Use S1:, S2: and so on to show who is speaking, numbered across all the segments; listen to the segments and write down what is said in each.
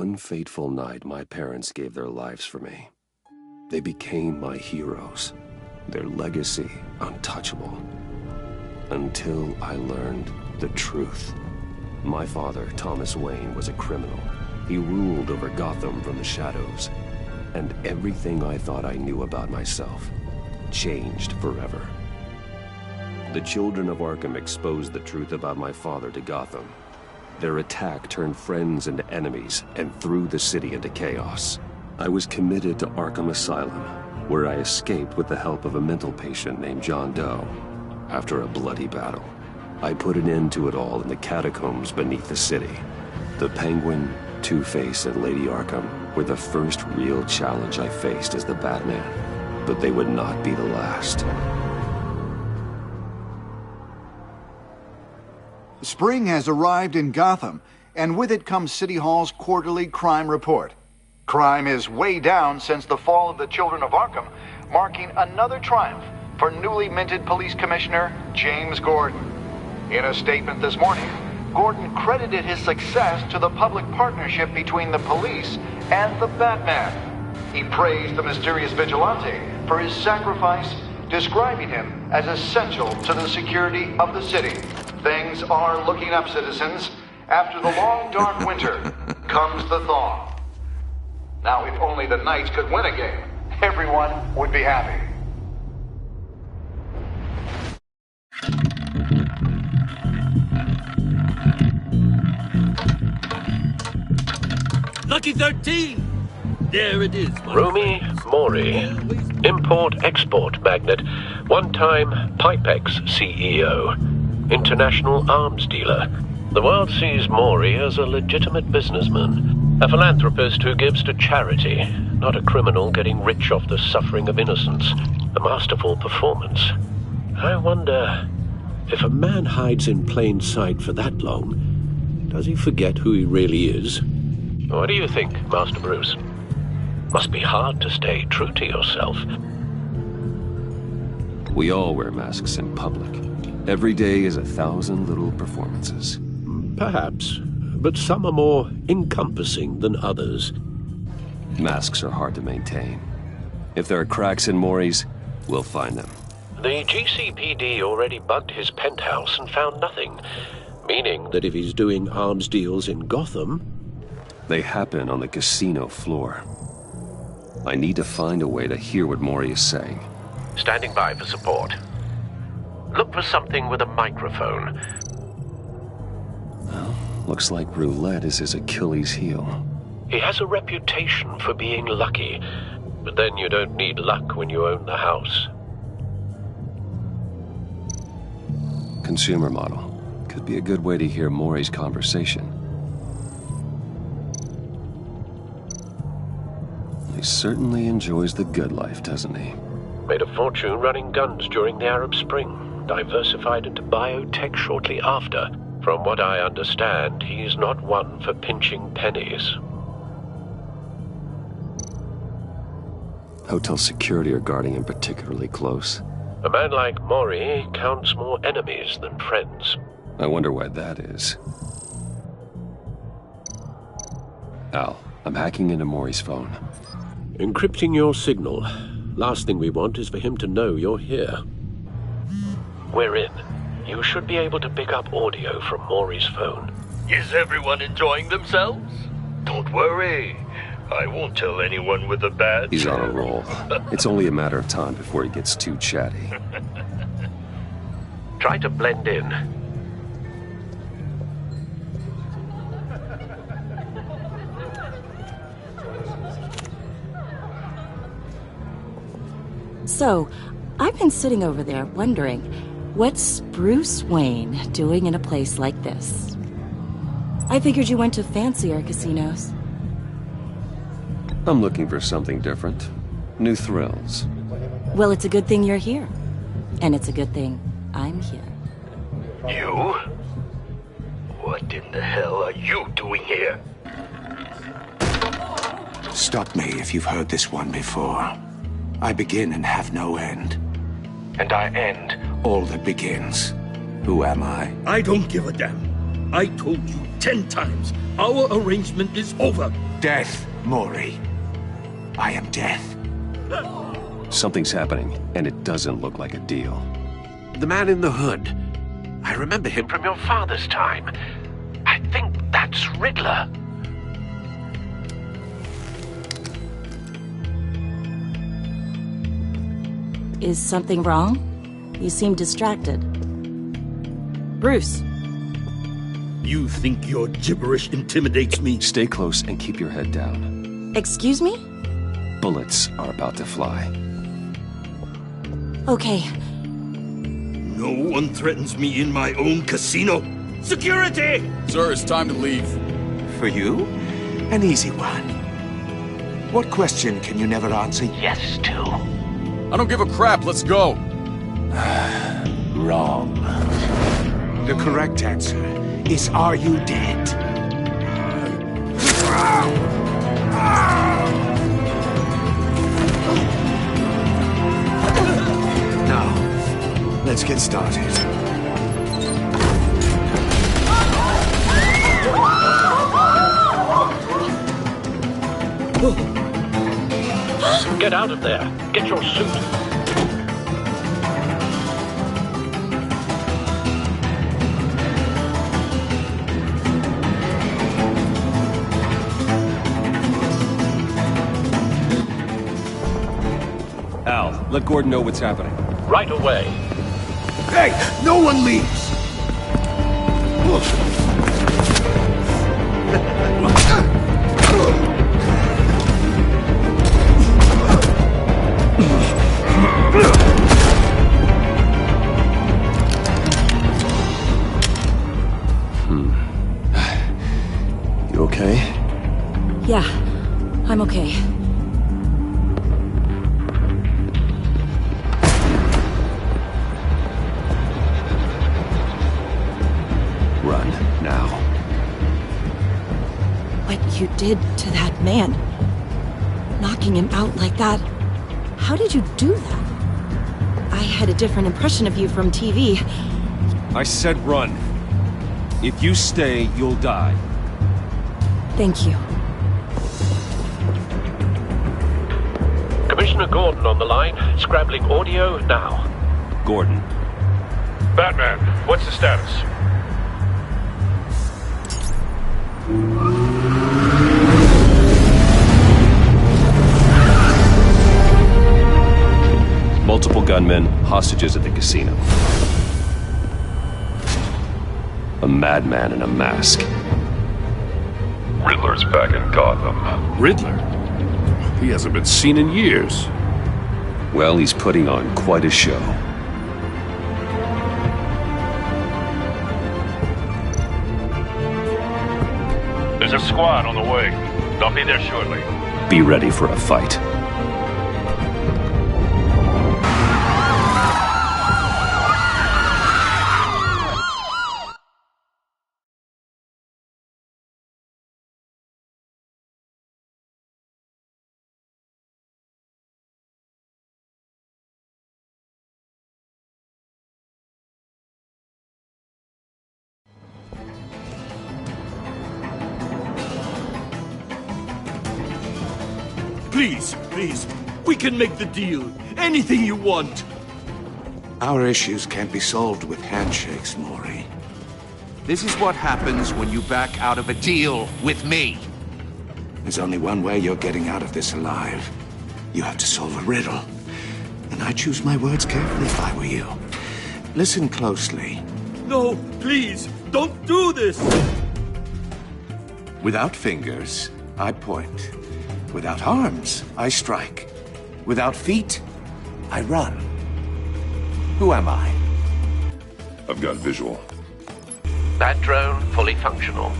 S1: one fateful night, my parents gave their lives for me. They became my heroes, their legacy untouchable. Until I learned the truth. My father, Thomas Wayne, was a criminal. He ruled over Gotham from the shadows. And everything I thought I knew about myself changed forever. The children of Arkham exposed the truth about my father to Gotham. Their attack turned friends into enemies and threw the city into chaos. I was committed to Arkham Asylum, where I escaped with the help of a mental patient named John Doe. After a bloody battle, I put an end to it all in the catacombs beneath the city. The Penguin, Two-Face, and Lady Arkham were the first real challenge I faced as the Batman, but they would not be the last.
S2: Spring has arrived in Gotham, and with it comes City Hall's quarterly crime report. Crime is way down since the fall of the Children of Arkham, marking another triumph for newly minted Police Commissioner James Gordon. In a statement this morning, Gordon credited his success to the public partnership between the police and the Batman. He praised the mysterious vigilante for his sacrifice, describing him as essential to the security of the city. Things are looking up, citizens. After the long, dark winter comes the thaw. Now, if only the Knights could win a game, everyone would be happy.
S3: Lucky 13! There it is,
S4: Rumi Mori, import-export magnate, one-time Pipex CEO, international arms dealer. The world sees Mori as a legitimate businessman, a philanthropist who gives to charity, not a criminal getting rich off the suffering of innocence. A masterful performance. I wonder, if a man hides in plain sight for that long, does he forget who he really is? What do you think, Master Bruce? Must be hard to stay true to yourself.
S1: We all wear masks in public. Every day is 1,000 little performances.
S4: Perhaps, but some are more encompassing than others.
S1: Masks are hard to maintain. If there are cracks in Mori's, we'll find them.
S4: The GCPD already bugged his penthouse and found nothing, meaning that if he's doing arms deals in Gotham...
S1: They happen on the casino floor. I need to find a way to hear what Mori is saying.
S4: Standing by for support. Look for something with a microphone.
S1: Well, looks like roulette is his Achilles heel.
S4: He has a reputation for being lucky, but then you don't need luck when you own the house.
S1: Consumer model. Could be a good way to hear Mori's conversation. He certainly enjoys the good life, doesn't he?
S4: Made a fortune running guns during the Arab Spring. Diversified into biotech shortly after. From what I understand, he's not one for pinching pennies.
S1: Hotel security are guarding him particularly close.
S4: A man like Mori counts more enemies than friends.
S1: I wonder why that is. Al, I'm hacking into Mori's phone.
S4: Encrypting your signal. Last thing we want is for him to know you're here. We're in. You should be able to pick up audio from Mori's phone.
S3: Is everyone enjoying themselves? Don't worry. I won't tell anyone with a badge.
S1: He's on a roll. It's only a matter of time before he gets too chatty.
S4: Try to blend in.
S5: So, I've been sitting over there wondering, what's Bruce Wayne doing in a place like this? I figured you went to fancier casinos.
S1: I'm looking for something different. New thrills.
S5: Well, it's a good thing you're here. And it's a good thing I'm here.
S3: You? What in the hell are you doing here?
S6: Stop me if you've heard this one before. I begin and have no end. And I end all that begins. Who am I?
S3: I don't give a damn. I told you 10 times. Our arrangement is over.
S6: Death, Maury. I am death.
S1: Something's happening, and it doesn't look like a deal.
S4: The man in the hood. I remember him from your father's time. I think that's Riddler.
S5: Is something wrong? You seem distracted. Bruce.
S7: You think your gibberish intimidates me?
S1: Stay close and keep your head down.
S5: Excuse me?
S1: Bullets are about to fly.
S5: Okay.
S7: No one threatens me in my own casino. Security!
S8: Sir, it's time to leave.
S6: For you, an easy one. What question can you never answer yes to?
S8: I don't give a crap, let's go.
S6: Wrong. The correct answer is, are you dead? Now, let's get started.
S4: Get out of there. Get your suit.
S1: Al, let Gordon know what's happening.
S4: Right away.
S6: Hey, no one leaves!
S1: You okay?
S5: Yeah, I'm okay.
S1: Run, now.
S5: What you did to that man. Knocking him out like that. How did you do that? I had a different impression of you from TV.
S1: I said run. If you stay, you'll die.
S5: Thank you.
S4: Commissioner Gordon on the line. Scrabbling audio now.
S1: Gordon.
S3: Batman, what's the status?
S1: Multiple gunmen, hostages at the casino. A madman in a mask.
S9: Riddler's back in Gotham.
S10: Riddler? He hasn't been seen in years.
S1: Well, he's putting on quite a show.
S3: There's a squad on the way. They'll be there shortly.
S1: Be ready for a fight.
S7: Please, please, we can make the deal. Anything you want.
S6: Our issues can't be solved with handshakes, Maury.
S11: This is what happens when you back out of a deal with me.
S6: There's only one way you're getting out of this alive. You have to solve a riddle. And I choose my words carefully if I were you. Listen closely.
S7: No, please, don't do this.
S6: Without fingers, I point. Without arms, I strike. Without feet, I run. Who am I?
S9: I've got visual.
S4: That drone fully functional.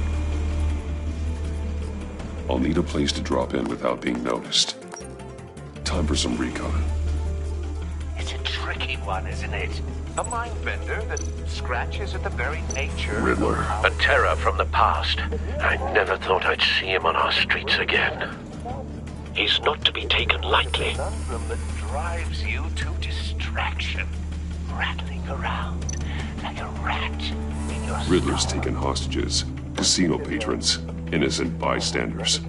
S9: I'll need a place to drop in without being noticed. Time for some recon.
S11: It's a tricky one, isn't it? A mind bender that scratches at the very nature
S9: Riddler.
S4: A terror from the past. I never thought I'd see him on our streets again. He's not to be taken lightly.
S11: conundrum that drives you to distraction. Rattling around like a rat in your
S9: Riddler's
S11: skull.
S9: taken hostages. Casino patrons. Innocent bystanders.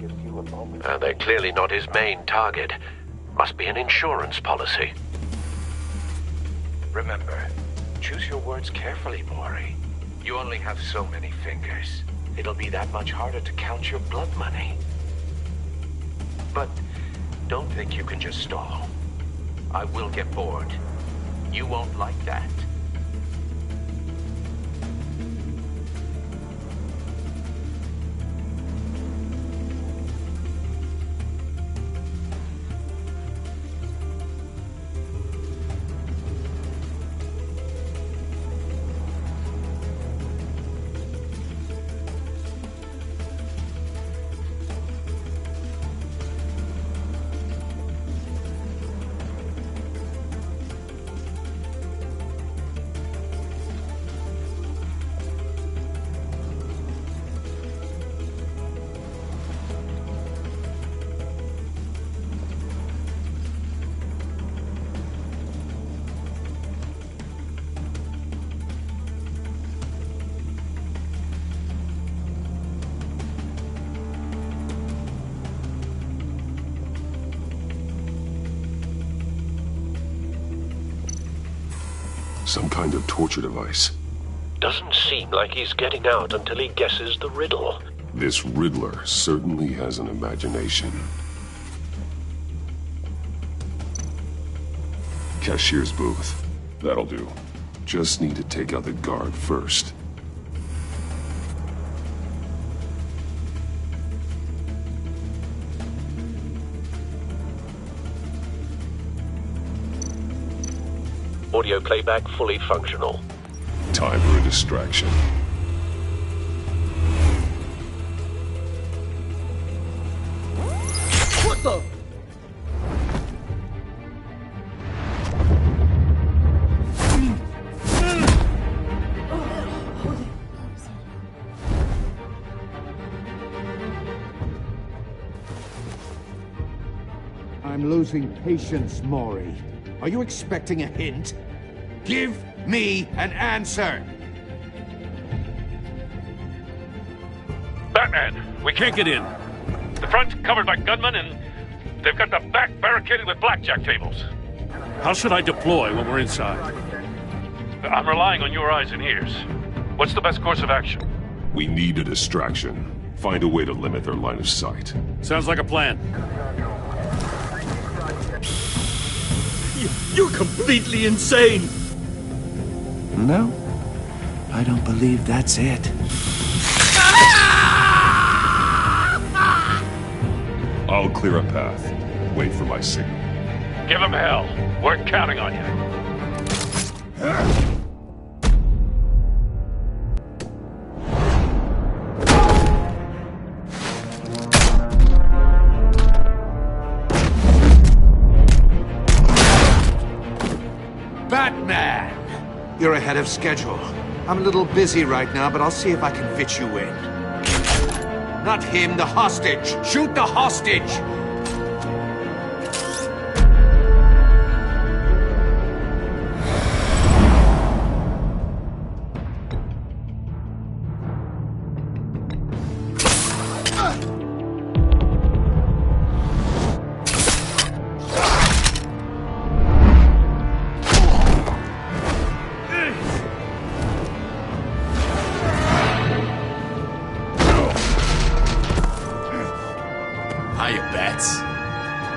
S4: They're clearly not his main target. Must be an insurance policy.
S11: Remember, choose your words carefully, Maury. You only have so many fingers. It'll be that much harder to count your blood money. But don't think you can just stall. I will get bored. You won't like that.
S9: Some kind of torture device.
S4: Doesn't seem like he's getting out until he guesses the riddle.
S9: This Riddler certainly has an imagination. Cashier's booth. That'll do. Just need to take out the guard first.
S4: Audio playback fully functional.
S9: Time for a distraction.
S7: What the?
S6: I'm losing patience, Maury. Are you expecting a hint? Give me an answer!
S10: Batman, we can't get in. The front's covered by gunmen, and they've got the back barricaded with blackjack tables. How should I deploy when we're inside? I'm relying on your eyes and ears. What's the best course of action?
S9: We need a distraction. Find a way to limit their line of sight.
S10: Sounds like a plan. You're completely insane!
S6: No, I don't believe that's it.
S9: I'll clear a path. Wait for my signal.
S10: Give him hell. We're counting on you.
S6: Batman! You're ahead of schedule. I'm a little busy right now, but I'll see if I can fit you in. Not him, the hostage! Shoot the hostage!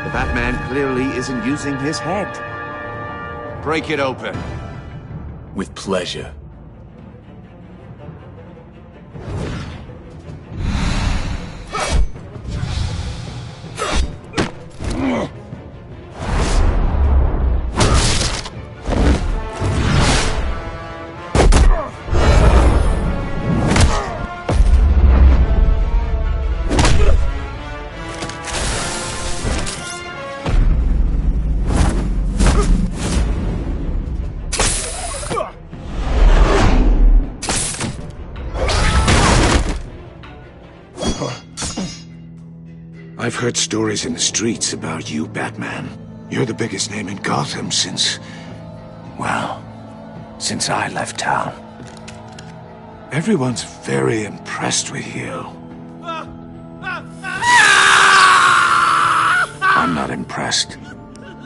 S6: The Batman clearly isn't using his head. Break it open.
S7: With pleasure.
S6: I've heard stories in the streets about you, Batman. You're the biggest name in Gotham since... well, since I left town. Everyone's very impressed with you. I'm not impressed.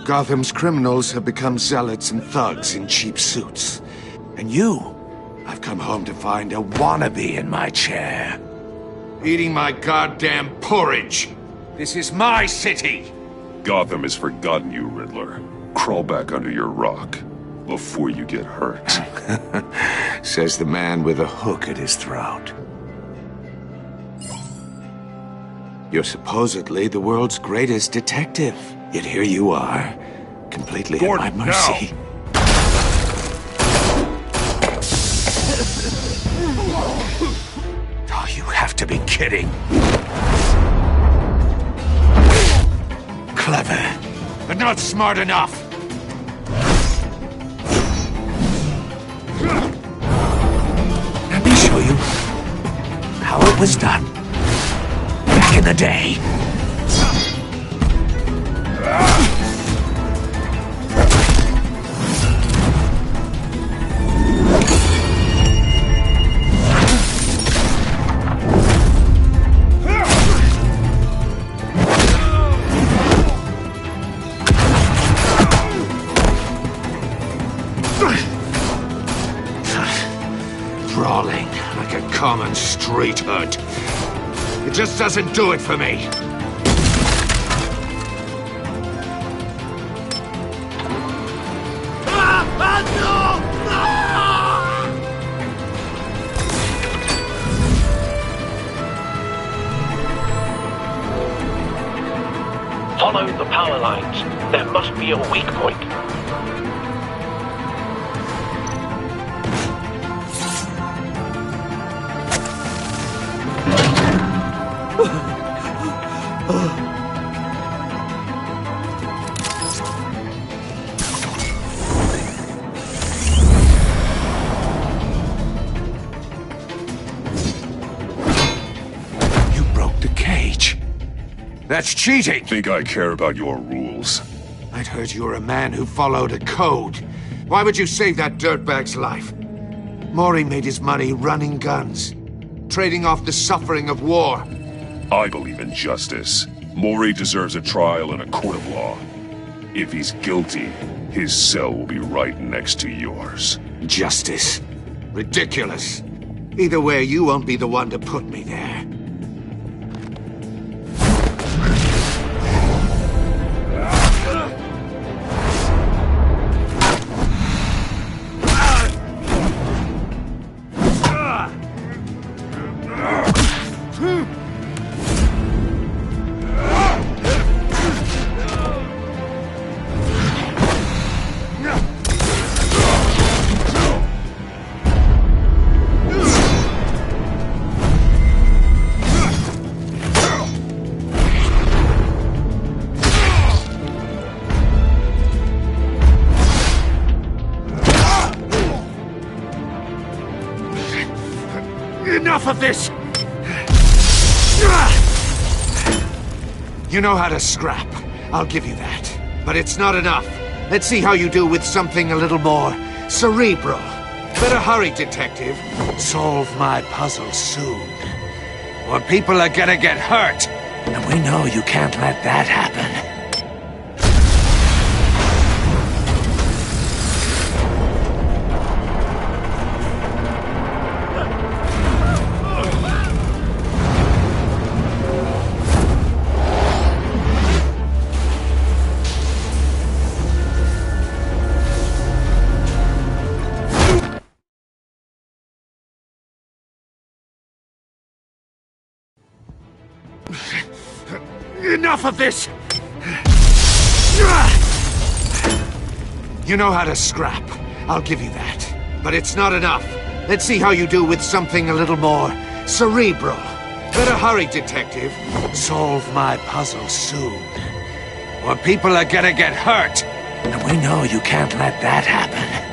S6: Gotham's criminals have become zealots and thugs in cheap suits. And you, I've come home to find a wannabe in my chair. Eating my goddamn porridge. This is my city!
S9: Gotham has forgotten you, Riddler. Crawl back under your rock before you get hurt.
S6: Says the man with a hook at his throat. You're supposedly the world's greatest detective. Yet here you are, completely
S9: Gordon,
S6: at my mercy. Oh, you have to be kidding. Clever, but not smart enough. Let me show you how it was done back in the day. Brawling like a common street hood. It just doesn't do it for me.
S4: Follow the power lines. There must be a weak point.
S6: You broke the cage. That's cheating!
S9: Think I care about your rules?
S6: I'd heard you were a man who followed a code. Why would you save that dirtbag's life? Mori made his money running guns, trading off the suffering of war.
S9: I believe in justice. Mori deserves a trial in a court of law. If he's guilty, his cell will be right next to yours.
S6: Justice. Ridiculous. Either way, you won't be the one to put me there. Enough of this! You know how to scrap. I'll give you that. But it's not enough. Let's see how you do with something a little more cerebral. Better hurry, detective. Solve my puzzle soon. Or people are gonna get hurt. And we know you can't let that happen. Enough of this! You know how to scrap. I'll give you that. But it's not enough. Let's see how you do with something a little more cerebral. Better hurry, detective. Solve my puzzle soon. Or people are gonna get hurt. And we know you can't let that happen.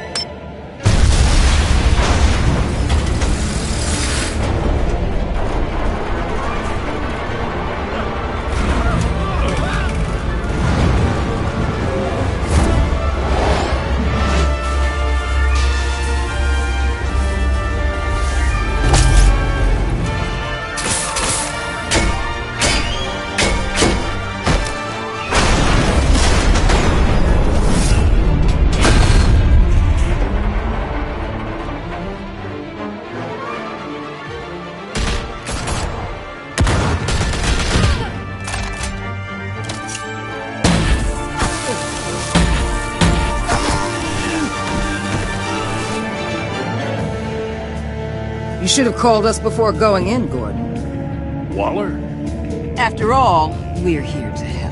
S12: You should have called us before going in, Gordon.
S10: Waller?
S12: After all, we're here to help.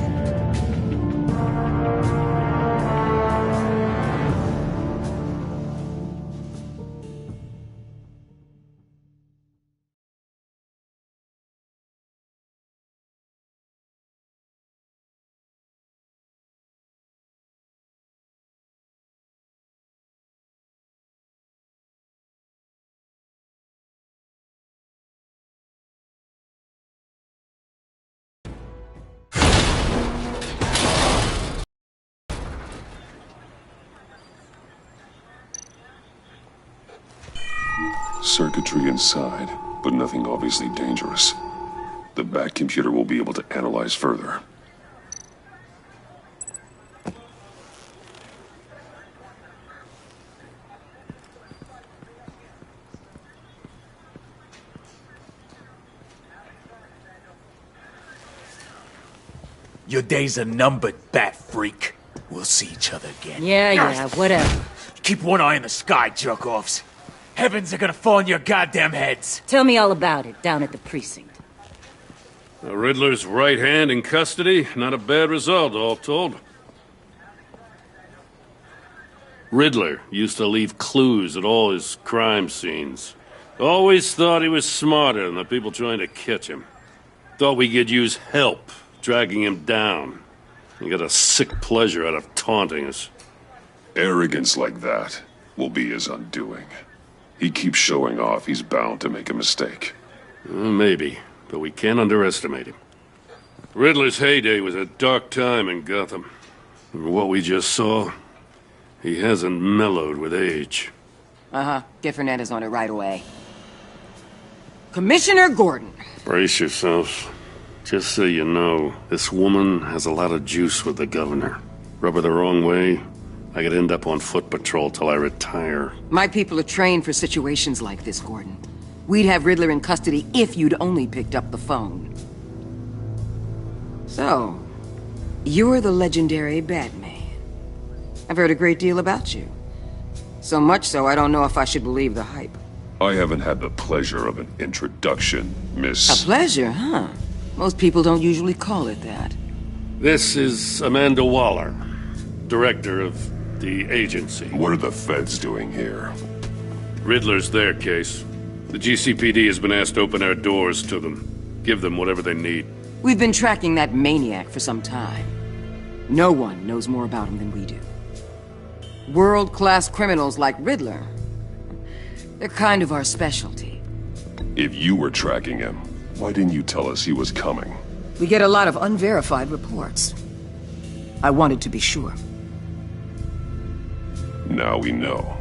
S9: Circuitry inside, but nothing obviously dangerous. The back computer will be able to analyze further.
S13: Your days are numbered, bat freak. We'll see each other again.
S5: Yeah, whatever.
S13: Keep one eye in the sky, jerk-offs. Heavens are gonna fall on your goddamn heads.
S5: Tell me all about it down at the precinct.
S10: Riddler's right hand in custody. Not a bad result, all told. Riddler used to leave clues at all his crime scenes. Always thought he was smarter than the people trying to catch him. Thought we could use help dragging him down. He got a sick pleasure out of taunting us.
S9: Arrogance like that will be his undoing. He keeps showing off, he's bound to make a mistake.
S10: Maybe, but we can't underestimate him. Riddler's heyday was a dark time in Gotham. And what we just saw, he hasn't mellowed with age.
S12: Get Fernandez on it right away. Commissioner Gordon.
S10: Brace yourselves. Just so you know, this woman has a lot of juice with the governor. Rub her the wrong way, I could end up on foot patrol till I retire.
S12: My people are trained for situations like this, Gordon. We'd have Riddler in custody if you'd only picked up the phone. So, you're the legendary Batman. I've heard a great deal about you. So much so, I don't know if I should believe the hype.
S9: I haven't had the pleasure of an introduction, Miss...
S12: A pleasure, huh? Most people don't usually call it that.
S10: This is Amanda Waller, director of the agency.
S9: What are the feds doing here?
S10: Riddler's their case. The GCPD has been asked to open our doors to them. Give them whatever they need.
S12: We've been tracking that maniac for some time. No one knows more about him than we do. World-class criminals like Riddler. They're kind of our specialty.
S9: If you were tracking him, why didn't you tell us he was coming?
S12: We get a lot of unverified reports. I wanted to be sure.
S9: Now we know.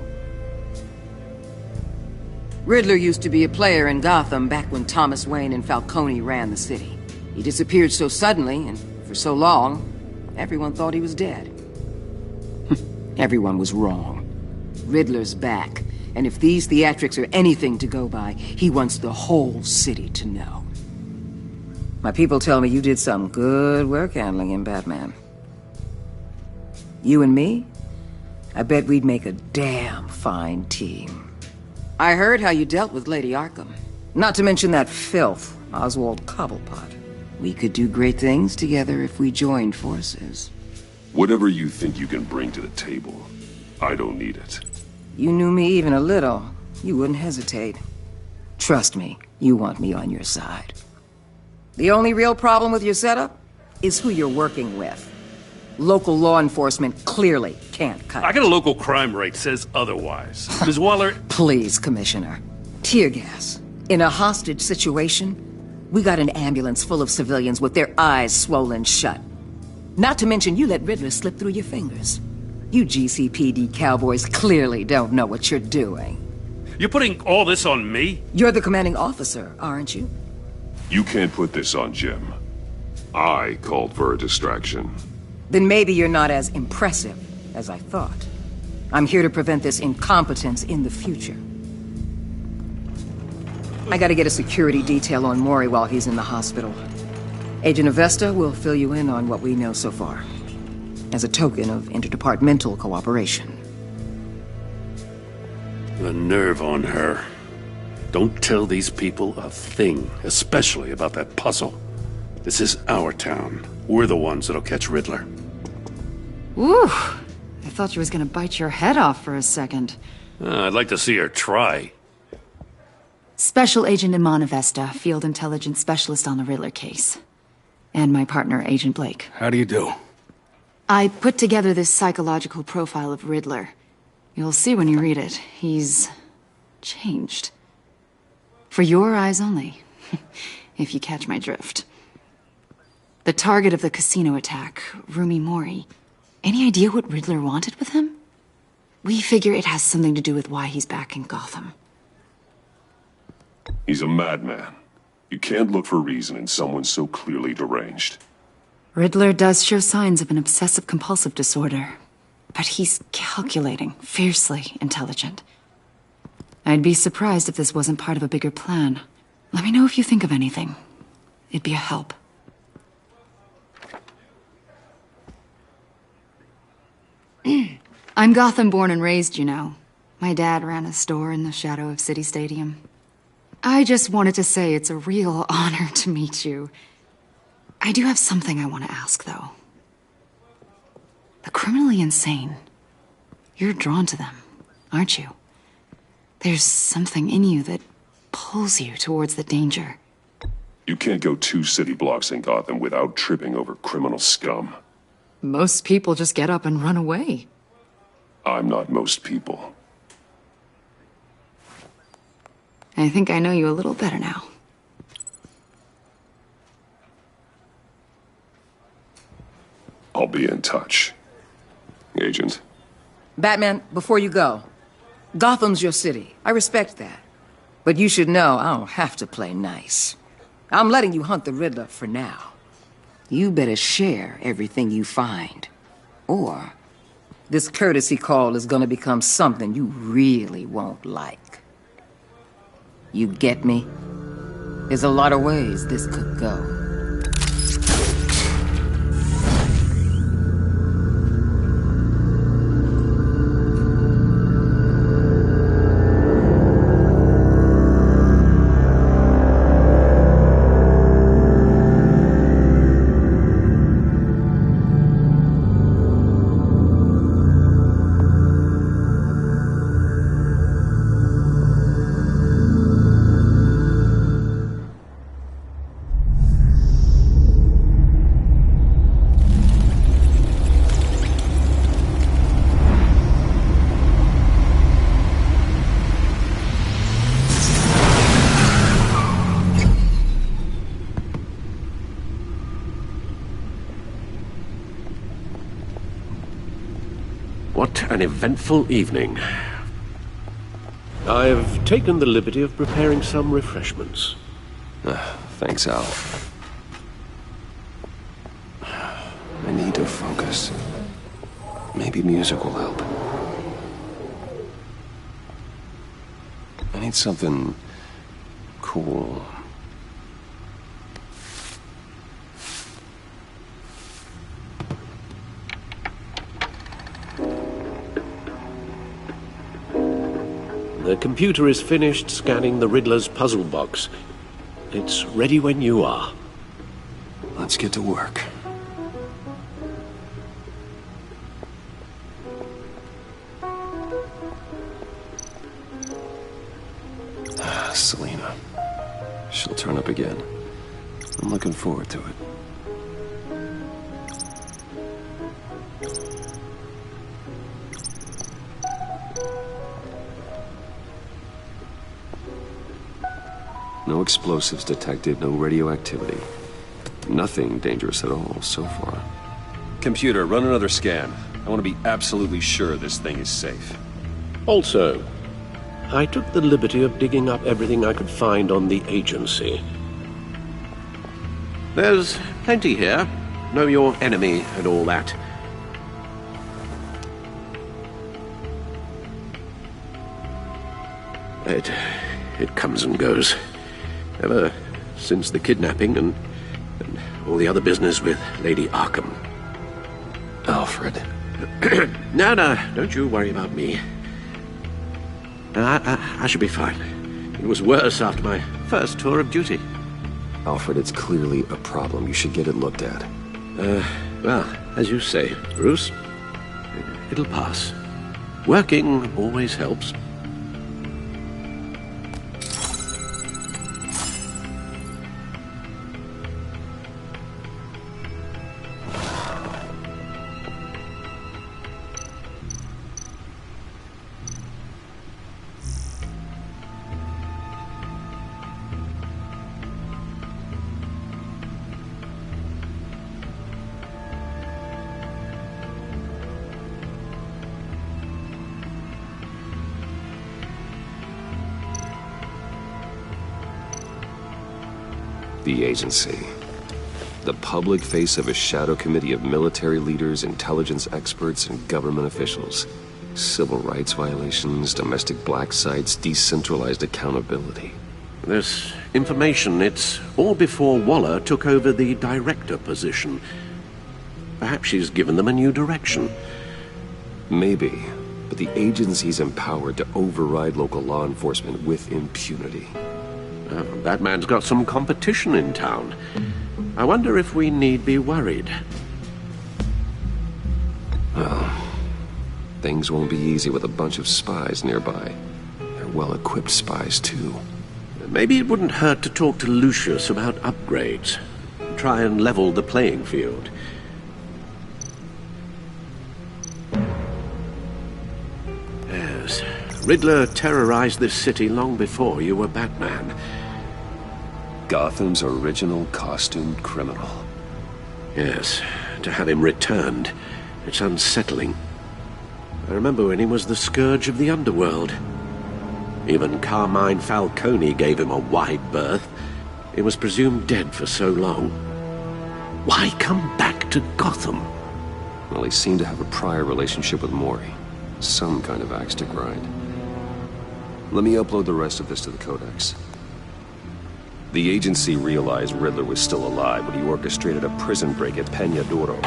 S12: Riddler used to be a player in Gotham back when Thomas Wayne and Falcone ran the city. He disappeared so suddenly, and for so long, everyone thought he was dead. Everyone was wrong. Riddler's back, and if these theatrics are anything to go by, he wants the whole city to know. My people tell me you did some good work handling him, Batman. You and me? I bet we'd make a damn fine team. I heard how you dealt with Lady Arkham. Not to mention that filth, Oswald Cobblepot. We could do great things together if we joined forces.
S9: Whatever you think you can bring to the table, I don't need it.
S12: You knew me even a little, you wouldn't hesitate. Trust me, you want me on your side. The only real problem with your setup is who you're working with. Local law enforcement clearly can't cut it.
S10: I got a local crime rate says otherwise. Ms. Waller...
S12: Please, Commissioner. Tear gas. In a hostage situation, we got an ambulance full of civilians with their eyes swollen shut. Not to mention you let Riddler slip through your fingers. You GCPD cowboys clearly don't know what you're doing.
S10: You're putting all this on me?
S12: You're the commanding officer, aren't you?
S9: You can't put this on Jim. I called for a distraction.
S12: Then maybe you're not as impressive as I thought. I'm here to prevent this incompetence in the future. I gotta get a security detail on Maury while he's in the hospital. Agent Avesta will fill you in on what we know so far, as a token of interdepartmental cooperation.
S10: The nerve on her.
S14: Don't tell these people a thing, especially about that puzzle. This is our town. We're the ones that'll catch Riddler.
S15: Woo! I thought she was gonna bite your head off for a second.
S14: I'd like to see her try.
S15: Special Agent Imana Vesta, Field Intelligence Specialist on the Riddler case. And my partner, Agent Blake.
S8: How do you do?
S15: I put together this psychological profile of Riddler. You'll see when you read it. He's changed. For your eyes only, if you catch my drift. The target of the casino attack, Rumi Mori. Any idea what Riddler wanted with him? We figure it has something to do with why he's back in Gotham.
S9: He's a madman. You can't look for reason in someone so clearly deranged.
S15: Riddler does show signs of an obsessive-compulsive disorder, but he's calculating, fiercely intelligent. I'd be surprised if this wasn't part of a bigger plan. Let me know if you think of anything. It'd be a help. I'm Gotham born and raised, you know. My dad ran a store in the shadow of City Stadium. I just wanted to say it's a real honor to meet you. I do have something I want to ask, though. The criminally insane. You're drawn to them, aren't you? There's something in you that pulls you towards the danger.
S9: You can't go 2 city blocks in Gotham without tripping over criminal scum.
S15: Most people just get up and run away.
S9: I'm not most people.
S15: I think I know you a little better now.
S9: I'll be in touch. Agent.
S12: Batman, before you go, Gotham's your city. I respect that. But you should know I don't have to play nice. I'm letting you hunt the Riddler for now. You better share everything you find. Or this courtesy call is gonna become something you really won't like. You get me? There's a lot of ways this could go.
S4: What an eventful evening. I've taken the liberty of preparing some refreshments.
S1: Thanks, Al. I need to focus. Maybe music will help. I need something cool.
S4: The computer is finished scanning the Riddler's puzzle box. It's ready when you are.
S1: Let's get to work. Selena. She'll turn up again. I'm looking forward to it. No explosives detected, no radioactivity. Nothing dangerous at all so far.
S8: Computer, run another scan. I want to be absolutely sure this thing is safe.
S4: Also, I took the liberty of digging up everything I could find on the agency. There's plenty here. Know your enemy and all that. It comes and goes. Ever since the kidnapping and all the other business with Lady Arkham.
S1: Alfred.
S4: No, don't you worry about me. I should be fine. It was worse after my first tour of duty.
S1: Alfred, it's clearly a problem. You should get it looked at.
S4: Well, as you say, Bruce, it'll pass. Working always helps.
S1: The agency. The public face of a shadow committee of military leaders, intelligence experts, and government officials. Civil rights violations, domestic black sites, decentralized accountability.
S4: This information, it's all before Waller took over the director position. Perhaps she's given them a new direction.
S1: Maybe, but the agency's empowered to override local law enforcement with impunity.
S4: That man's got some competition in town. I wonder if we need be worried.
S1: Well, things won't be easy with a bunch of spies nearby. They're well-equipped spies, too.
S4: Maybe it wouldn't hurt to talk to Lucius about upgrades. Try and level the playing field. Yes, Riddler terrorized this city long before you were Batman.
S1: Gotham's original costumed criminal.
S4: Yes, to have him returned, it's unsettling. I remember when he was the scourge of the underworld. Even Carmine Falcone gave him a wide berth. He was presumed dead for so long. Why come back to Gotham?
S1: Well, he seemed to have a prior relationship with Mori. Some kind of axe to grind. Let me upload the rest of this to the Codex. The agency realized Riddler was still alive when he orchestrated a prison break at Peña Duro.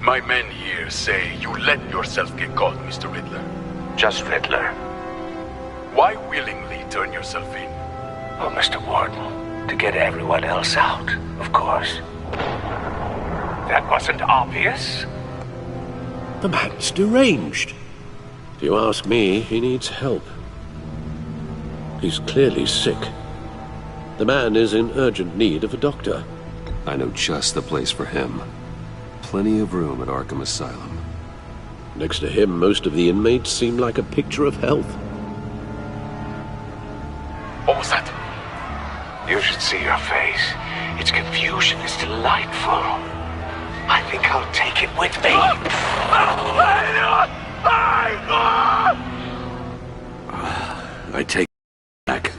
S16: My men here say you let yourself get caught, Mr. Riddler.
S11: Just Riddler.
S16: Why willingly turn yourself in?
S11: Oh, Mr. Warden, to get everyone else out, of course. That wasn't obvious?
S4: The man's deranged. If you ask me, he needs help. He's clearly sick. The man is in urgent need of a doctor.
S1: I know just the place for him. Plenty of room at Arkham Asylum.
S4: Next to him, most of the inmates seem like a picture of health.
S16: What was that?
S11: You should see your face. Its confusion is delightful. I think I'll take it with me.
S4: I take it back.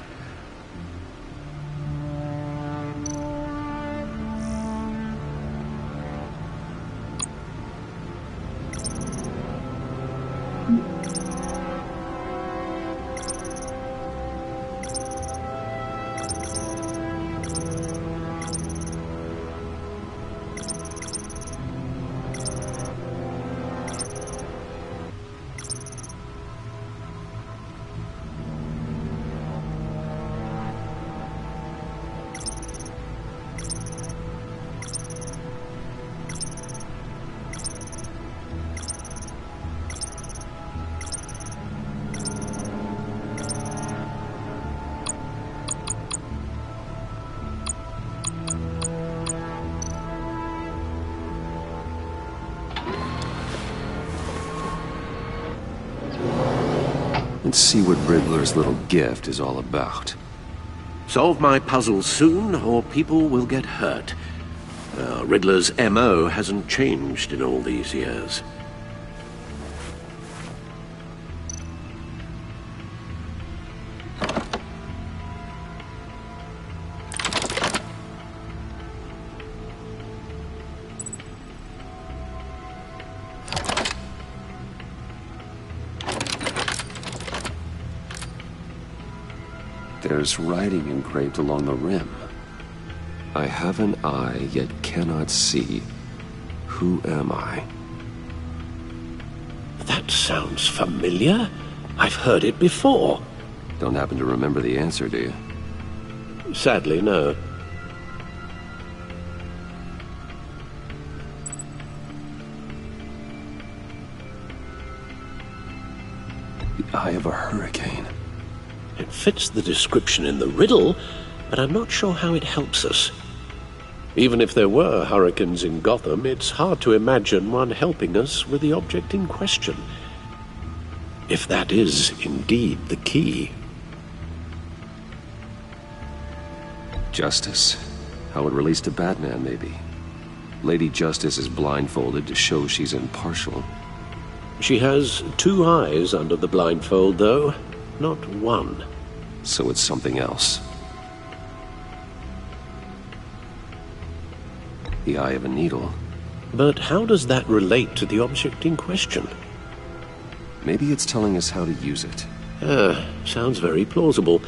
S1: Let's see what Riddler's little gift is all about.
S4: Solve my puzzle soon, or people will get hurt. Riddler's M.O. hasn't changed in all these years.
S1: There's writing engraved along the rim. I have an eye, yet cannot see. Who am I?
S4: That sounds familiar. I've heard it before.
S1: Don't happen to remember the answer, do you?
S4: Sadly, no.
S1: The eye of a hurricane.
S4: It fits the description in the riddle, but I'm not sure how it helps us. Even if there were hurricanes in Gotham, it's hard to imagine one helping us with the object in question. If that is indeed the key.
S1: Justice. How it relates to Batman, maybe. Lady Justice is blindfolded to show she's impartial.
S4: She has 2 eyes under the blindfold, though, not 1.
S1: So it's something else. The eye of a needle.
S4: But how does that relate to the object in question?
S1: Maybe it's telling us how to use it.
S4: Sounds very plausible.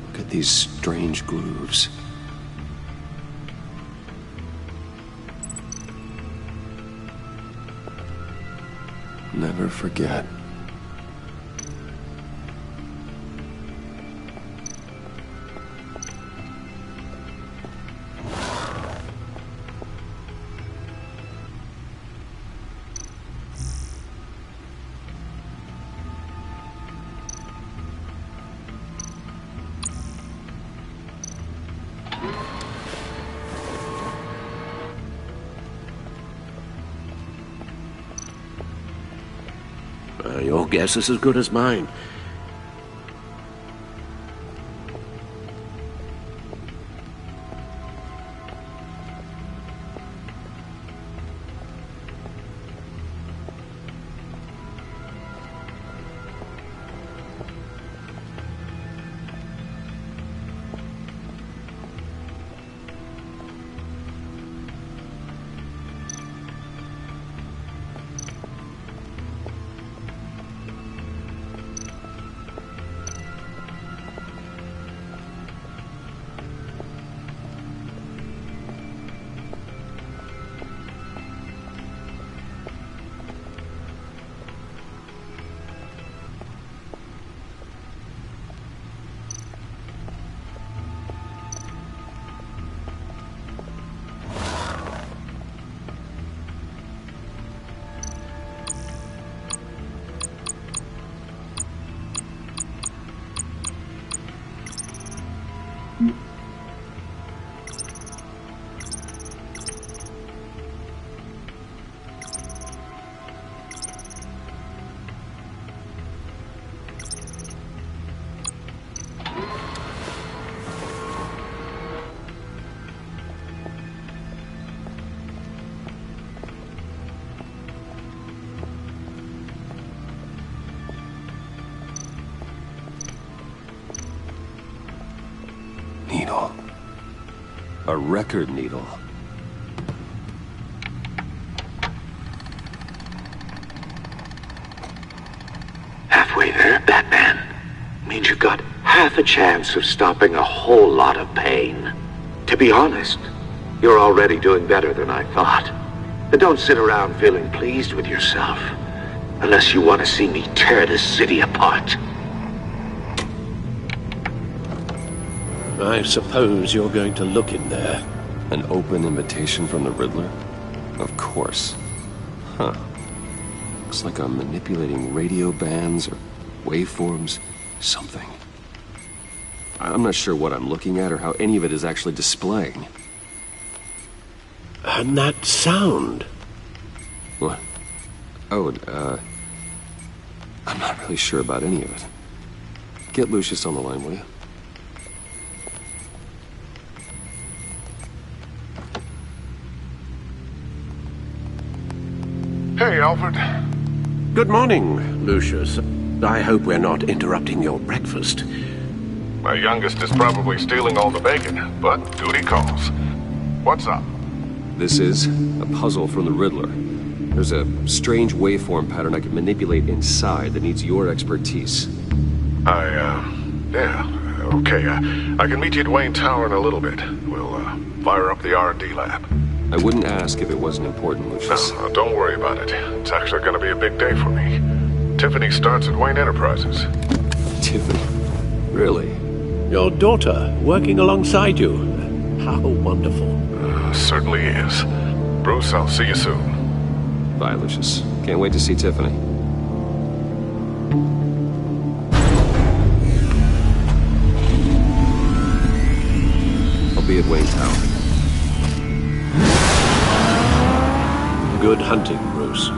S1: Look at these strange grooves. Never forget.
S4: Your guess is as good as mine. Needle. A record needle.
S6: Halfway there, Batman. Means you've got half a chance of stopping a whole lot of pain. To be honest, you're already doing better than I thought. And don't sit around feeling pleased with yourself. Unless you want to see me tear this city apart.
S4: I suppose you're going to look in there.
S1: An open invitation from the Riddler? Of course. Huh. Looks like I'm manipulating radio bands or waveforms. Something. I'm not sure what I'm looking at or how any of it is actually displaying.
S4: And that sound.
S1: What? Oh, I'm not really sure about any of it. Get Lucius on the line, will you?
S17: Hey, Alfred.
S4: Good morning, Lucius. I hope we're not interrupting your breakfast.
S17: My youngest is probably stealing all the bacon, but duty calls. What's up?
S1: This is a puzzle from the Riddler. There's a strange waveform pattern I can manipulate inside that needs your expertise.
S17: Yeah, okay. I can meet you at Wayne Tower in a little bit. We'll, fire up the R&D lab.
S1: I wouldn't ask if it wasn't important, Lucius.
S17: No, don't worry about it. It's actually gonna be a big day for me. Tiffany starts at Wayne Enterprises.
S8: Tiffany? Really?
S4: Your daughter, working alongside you. How wonderful.
S17: Certainly is. Bruce, I'll see you soon.
S8: Bye, Lucius. Can't wait to see Tiffany. I'll be at Wayne Tower.
S4: Good hunting, Bruce.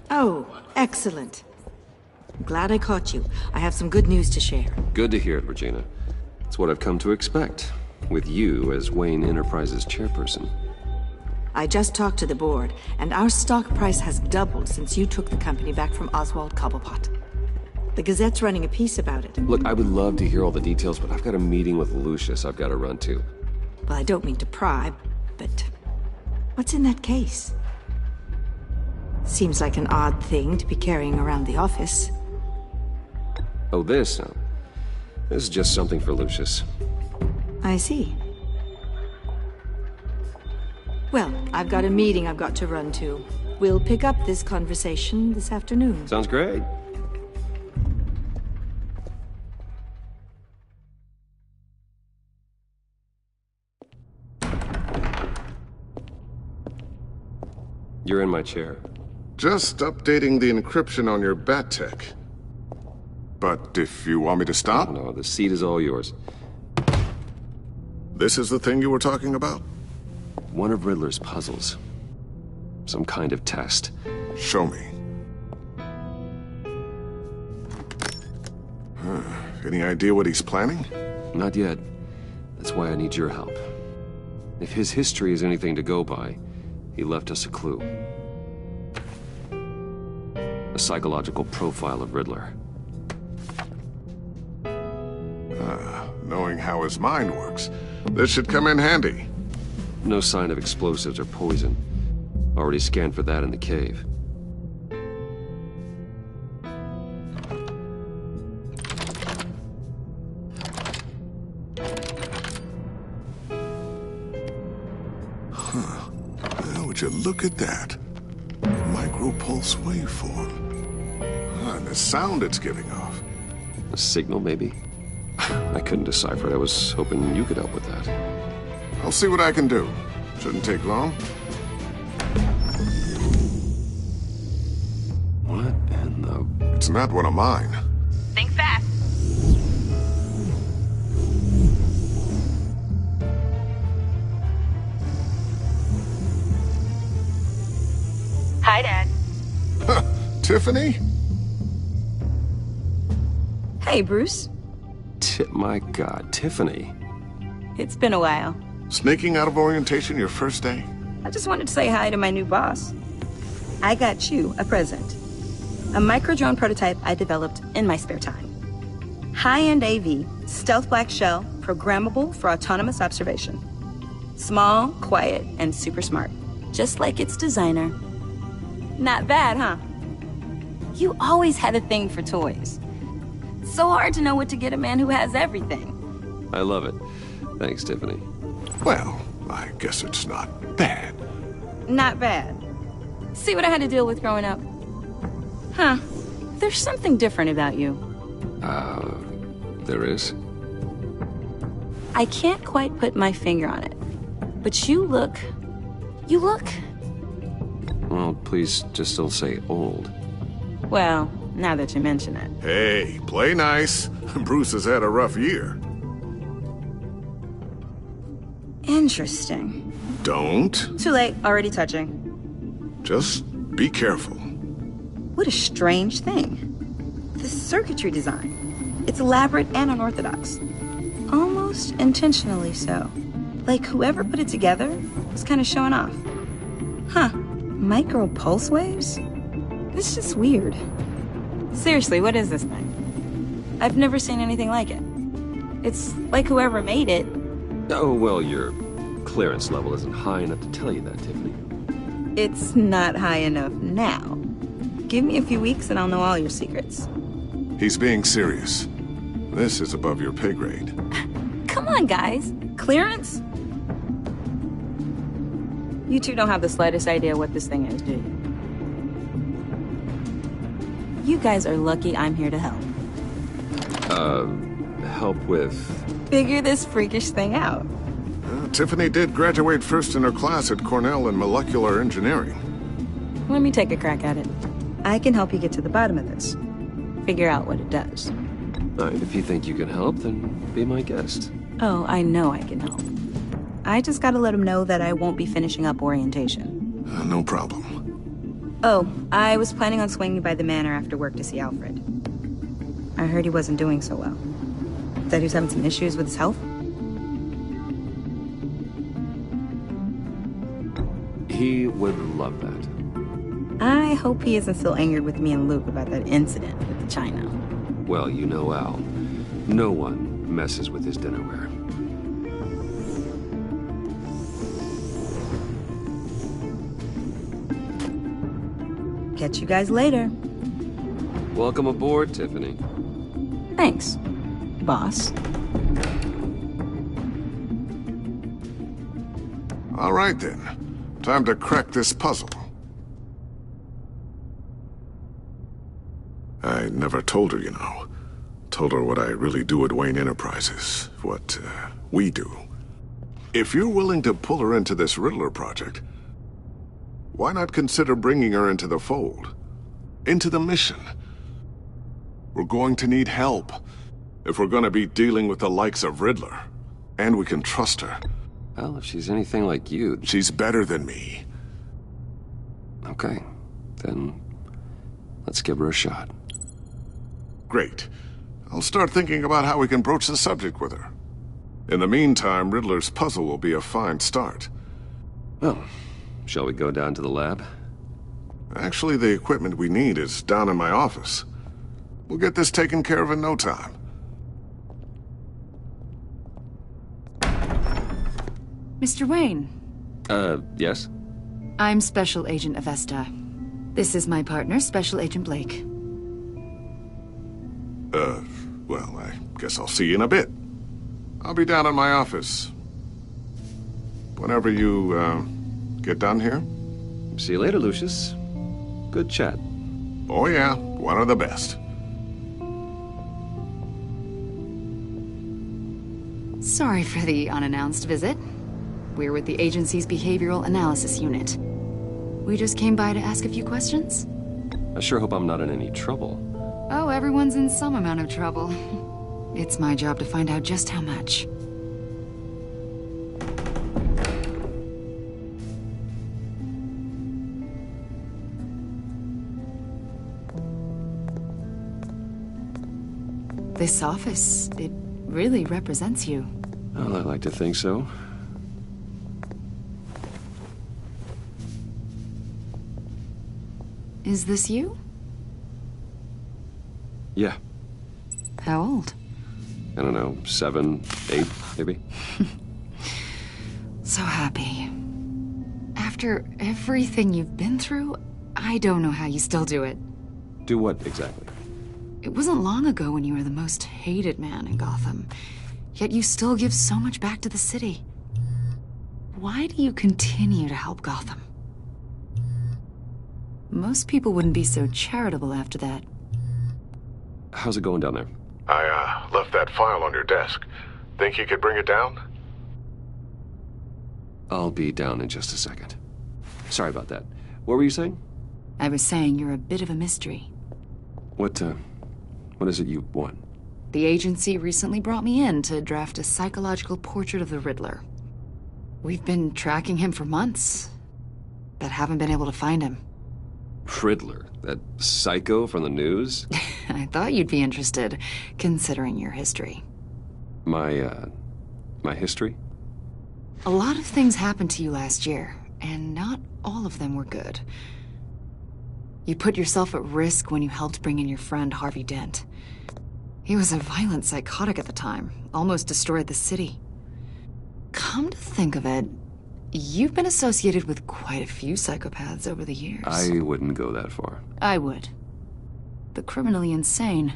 S18: Oh, excellent. Glad I caught you. I have some good news to share.
S8: Good to hear it, Regina. It's what I've come to expect, with you as Wayne Enterprises chairperson.
S18: I just talked to the board, and our stock price has doubled since you took the company back from Oswald Cobblepot. The Gazette's running a piece about it.
S8: Look, I would love to hear all the details, but I've got a meeting with Lucius I've got to run to.
S18: Well, I don't mean to pry, but what's in that case? Seems like an odd thing to be carrying around the office.
S8: Oh, this? No. This is just something for Lucius.
S18: I see. Well, I've got a meeting I've got to run to. We'll pick up this conversation this afternoon.
S8: Sounds great. You're in my chair.
S17: Just updating the encryption on your bat tech. But if you want me to stop?
S8: No, the seat is all yours.
S17: This is the thing you were talking about?
S8: One of Riddler's puzzles. Some kind of test.
S17: Show me. Any idea what he's planning?
S8: Not yet. That's why I need your help. If his history is anything to go by, he left us a clue. A psychological profile of Riddler.
S17: Knowing how his mind works, this should come in handy.
S8: No sign of explosives or poison. Already scanned for that in the cave.
S17: Would you look at that? Micropulse waveform. And the sound it's giving off.
S8: A signal, maybe? I couldn't decipher it. I was hoping you could help with that.
S17: I'll see what I can do. Shouldn't take long.
S8: What in the...
S17: It's not one of mine.
S19: Think fast. Hi, Dad.
S17: Tiffany?
S5: Hey, Bruce.
S8: My God, Tiffany.
S5: It's been a while.
S17: Sneaking out of orientation your first day?
S5: I just wanted to say hi to my new boss. I got you a present. A micro-drone prototype I developed in my spare time. High-end AV, stealth black shell, programmable for autonomous observation. Small, quiet, and super smart. Just like its designer. Not bad, huh? You always had a thing for toys. So hard to know what to get a man who has everything.
S8: I love it. Thanks, Tiffany.
S17: Well, I guess it's not bad.
S5: Not bad. See what I had to deal with growing up? Huh. There's something different about you.
S8: There is?
S5: I can't quite put my finger on it. But you look...
S8: Well, please just don't say old.
S5: Well, now that you mention it.
S17: Hey, play nice. Bruce has had a rough year.
S5: Interesting.
S17: Don't.
S5: Too late, already touching.
S17: Just be careful.
S5: What a strange thing. The circuitry design. It's elaborate and unorthodox. Almost intentionally so. Like whoever put it together was kind of showing off. Huh. Micro pulse waves? It's just weird. Seriously, what is this thing? I've never seen anything like it. It's like whoever made it.
S8: Oh, well, your clearance level isn't high enough to tell you that, Tiffany.
S5: It's not high enough now. Give me a few weeks and I'll know all your secrets.
S17: He's being serious. This is above your pay grade.
S5: Come on, guys. Clearance? You two don't have the slightest idea what this thing is, do you? You guys are lucky I'm here to help.
S8: Help with...
S5: Figure this freakish thing out.
S17: Tiffany did graduate first in her class at Cornell in molecular engineering.
S5: Let me take a crack at it. I can help you get to the bottom of this. Figure out what it does.
S8: If you think you can help, then be my guest.
S5: Oh, I know I can help. I just gotta let him know that I won't be finishing up orientation.
S17: No problem.
S5: Oh, I was planning on swinging by the manor after work to see Alfred. I heard he wasn't doing so well. Said he was having some issues with his health.
S8: He would love that.
S5: I hope he isn't still angered with me and Luke about that incident with the china.
S8: Well, you know Al. No one messes with his dinnerware.
S5: Catch you guys later.
S8: Welcome aboard, Tiffany.
S5: Thanks, boss.
S17: All right, then. Time to crack this puzzle. I never told her, you know. Told her what I really do at Wayne Enterprises. What, we do. If you're willing to pull her into this Riddler project, why not consider bringing her into the fold? Into the mission? We're going to need help if we're going to be dealing with the likes of Riddler. And we can trust her.
S8: Well, if she's anything like you...
S17: She's better than me.
S8: Okay. Then let's give her a shot.
S17: Great. I'll start thinking about how we can broach the subject with her. In the meantime, Riddler's puzzle will be a fine start.
S8: Well, shall we go down to the lab?
S17: Actually, the equipment we need is down in my office. We'll get this taken care of in no time.
S15: Mr. Wayne.
S8: Yes?
S15: I'm Special Agent Avesta. This is my partner, Special Agent Blake.
S17: Well, I guess I'll see you in a bit. I'll be down in my office. Whenever you, get done here.
S8: See you later, Lucius. Good chat.
S17: Oh yeah, one of the best.
S15: Sorry for the unannounced visit. We're with the agency's behavioral analysis unit. We just came by to ask a few questions.
S8: I sure hope I'm not in any trouble.
S15: Oh, everyone's in some amount of trouble. It's my job to find out just how much. This office, it really represents you.
S8: Well, I like to think so.
S15: Is this you?
S8: Yeah.
S15: How old?
S8: I don't know, 7, 8, maybe?
S15: So happy. After everything you've been through, I don't know how you still do it.
S8: Do what, exactly?
S15: It wasn't long ago when you were the most hated man in Gotham, yet you still give so much back to the city. Why do you continue to help Gotham? Most people wouldn't be so charitable after that.
S8: How's it going down there?
S17: I, left that file on your desk. Think you could bring it down?
S8: I'll be down in just a second. Sorry about that. What were you saying?
S15: I was saying you're a bit of a mystery.
S8: What is it you want?
S15: The agency recently brought me in to draft a psychological portrait of the Riddler. We've been tracking him for months, but haven't been able to find him.
S8: Riddler? That psycho from the news?
S15: I thought you'd be interested, considering your history.
S8: My history?
S15: A lot of things happened to you last year, and not all of them were good. You put yourself at risk when you helped bring in your friend Harvey Dent. He was a violent psychotic at the time, almost destroyed the city. Come to think of it, you've been associated with quite a few psychopaths over the years.
S8: I wouldn't go that far.
S15: I would. The criminally insane,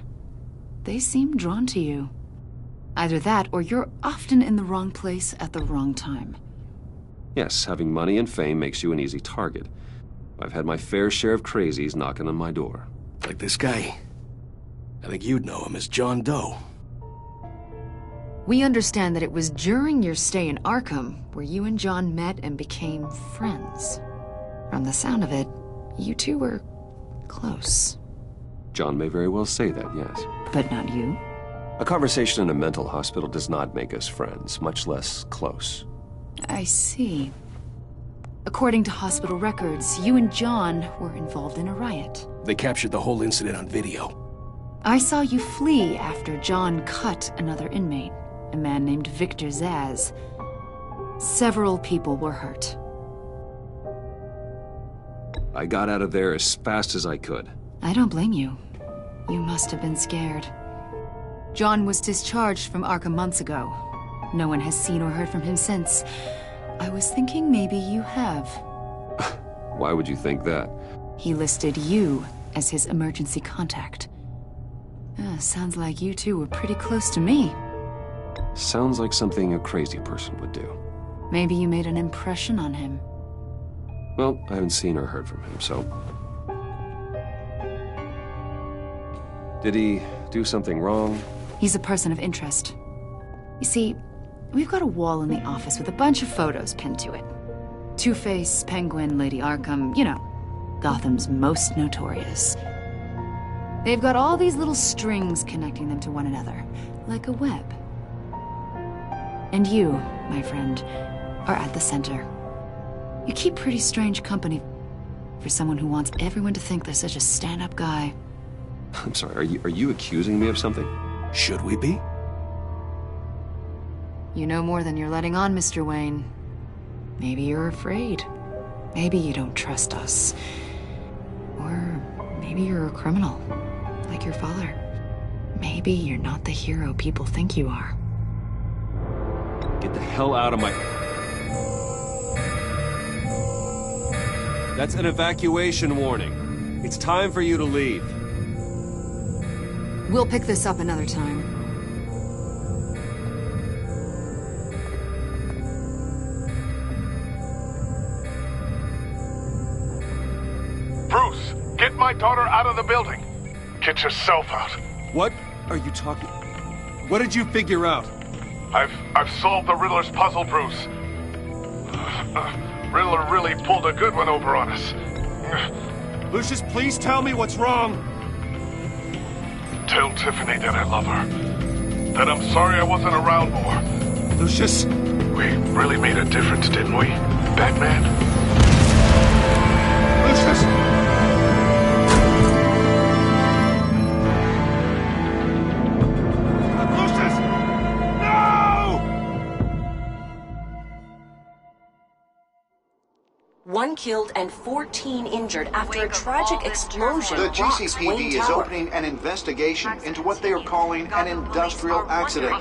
S15: they seem drawn to you. Either that, or you're often in the wrong place at the wrong time.
S8: Yes, having money and fame makes you an easy target. I've had my fair share of crazies knocking on my door.
S20: Like this guy. I think you'd know him as John Doe.
S15: We understand that it was during your stay in Arkham where you and John met and became friends. From the sound of it, you two were close.
S8: John may very well say that, yes.
S15: But not you?
S8: A conversation in a mental hospital does not make us friends, much less close.
S15: I see. According to hospital records, you and John were involved in a riot.
S20: They captured the whole incident on video.
S15: I saw you flee after John cut another inmate, a man named Victor Zaz. Several people were hurt.
S8: I got out of there as fast as I could.
S15: I don't blame you. You must have been scared. John was discharged from Arkham months ago. No one has seen or heard from him since. I was thinking maybe you have.
S8: Why would you think that?
S15: He listed you as his emergency contact. Sounds like you two were pretty close to me.
S8: Sounds like something a crazy person would do.
S15: Maybe you made an impression on him.
S8: Well, I haven't seen or heard from him, so... Did he do something wrong?
S15: He's a person of interest. You see, we've got a wall in the office with a bunch of photos pinned to it. Two-Face, Penguin, Lady Arkham, you know, Gotham's most notorious. They've got all these little strings connecting them to one another, like a web. And you, my friend, are at the center. You keep pretty strange company for someone who wants everyone to think they're such a stand-up guy.
S8: I'm sorry, are you accusing me of something?
S20: Should we be?
S15: You know more than you're letting on, Mr. Wayne. Maybe you're afraid. Maybe you don't trust us. Or maybe you're a criminal, like your father. Maybe you're not the hero people think you are.
S8: Get the hell out of my... That's an evacuation warning. It's time for you to leave.
S15: We'll pick this up another time.
S17: Bruce, get my daughter out of the building. Get yourself out.
S8: What are you talking... What did you figure out?
S17: I've solved the Riddler's puzzle, Bruce. Riddler really pulled a good one over on us.
S8: Lucius, please tell me what's wrong.
S17: Tell Tiffany that I love her. That I'm sorry I wasn't around more.
S8: Lucius?
S17: We really made a difference, didn't we, Batman?
S8: Lucius!
S21: One killed and 14 injured after a tragic explosion.
S2: The
S21: rocks
S2: GCPD
S21: Wayne
S2: is
S21: Tower.
S2: opening an investigation into what they are calling an industrial accident.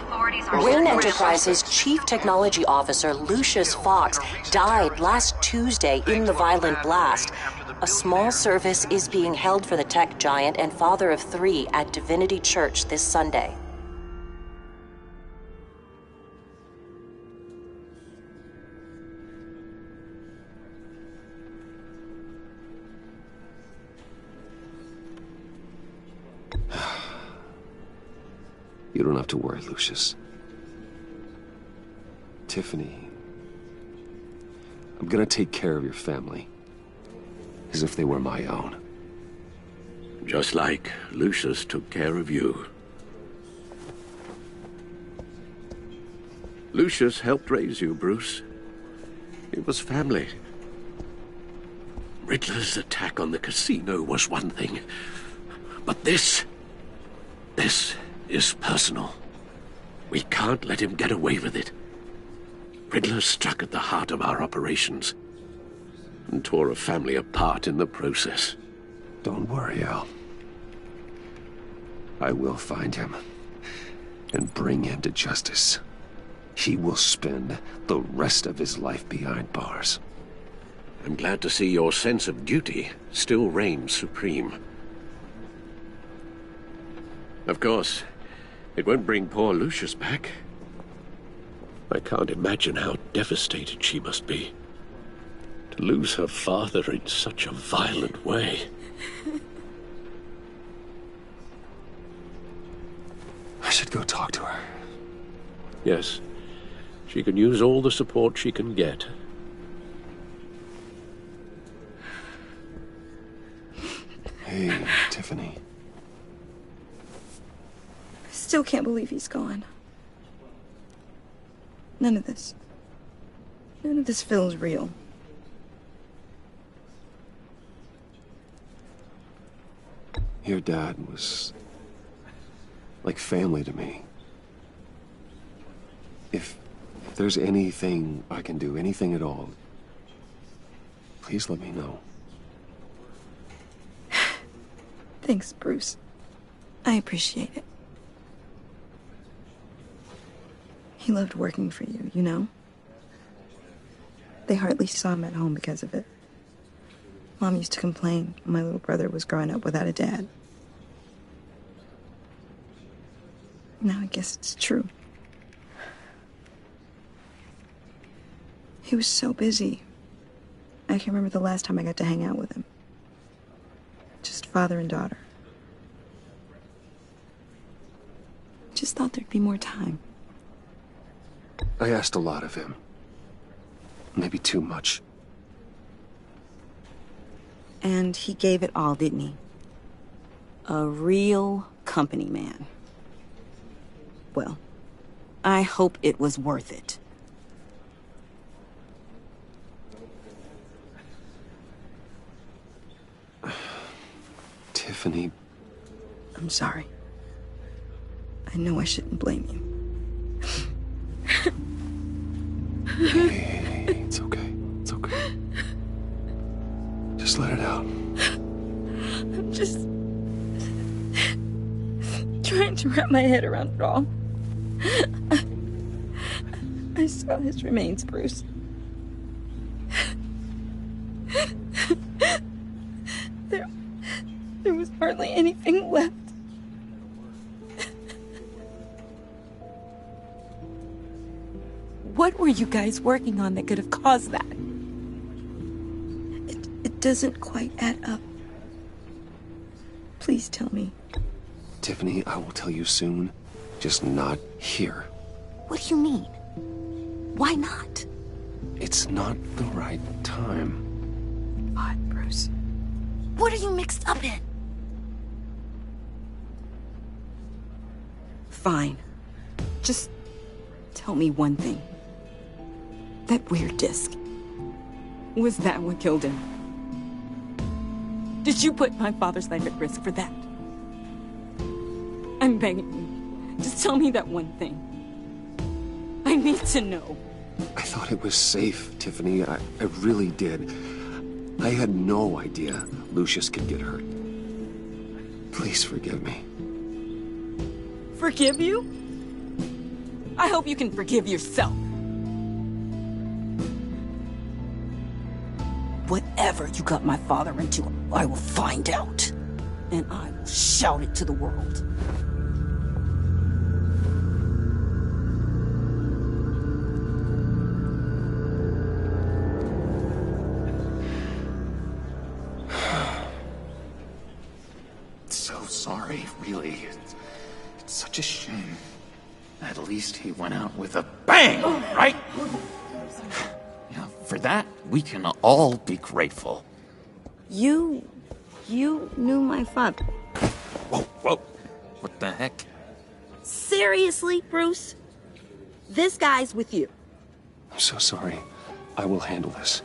S21: Wayne Enterprises' chief technology officer, Lucius Fox, died last Tuesday in the violent blast. A small service is being held for the tech giant and father of 3 at Divinity Church this Sunday.
S8: You don't have to worry, Lucius. Tiffany, I'm gonna take care of your family. As if they were my own.
S4: Just like Lucius took care of you. Lucius helped raise you, Bruce. It was family. Riddler's attack on the casino was one thing. But this is personal. We can't let him get away with it. Riddler struck at the heart of our operations and tore a family apart in the process.
S8: Don't worry, Al. I will find him.
S1: and bring him to justice. He will spend the rest of his life behind bars.
S4: I'm glad to see your sense of duty still reigns supreme. Of course, it won't bring poor Lucius back. I can't imagine how devastated she must be. To lose her father in such a violent way.
S1: I should go talk to her.
S4: Yes, she can use all the support she can get.
S1: Hey, Tiffany.
S5: I still can't believe he's gone. None of this feels real.
S1: Your dad was like family to me. If there's anything I can do, anything at all, please let me know.
S5: Thanks, Bruce. I appreciate it. He loved working for you, you know? They hardly saw him at home because of it. Mom used to complain when my little brother was growing up without a dad. Now I guess it's true. He was so busy. I can remember the last time I got to hang out with him. Just father and daughter. Just thought there'd be more time.
S1: I asked a lot of him. Maybe too much.
S5: And he gave it all, didn't he? A real company man. Well, I hope it was worth it.
S1: Tiffany.
S5: I'm sorry. I know I shouldn't blame you.
S1: Hey, it's okay. It's okay. Just let it out.
S5: I'm just trying to wrap my head around it all. I saw his remains, Bruce. There was hardly anything left. What were you guys working on that could have caused that? It doesn't quite add up. Please tell me.
S1: Tiffany, I will tell you soon. Just not here.
S5: What do you mean? Why not?
S1: It's not the right time.
S5: What, Bruce? What are you mixed up in? Fine. Just tell me one thing. That weird disc. Was that what killed him? Did you put my father's life at risk for that? I'm begging you. Just tell me that one thing. I need to know.
S1: I thought it was safe, Tiffany. I really did. I had no idea Lucius could get hurt. Please forgive me.
S5: Forgive you? I hope you can forgive yourself. Whatever you got my father into, I will find out. And I will shout it to the world.
S13: So sorry, really. It's such a shame. At least he went out with a bang, right? Yeah, for that, we can all be grateful.
S5: You knew my father.
S13: Whoa. What the heck?
S5: Seriously, Bruce? This guy's with you.
S1: I'm so sorry. I will handle this.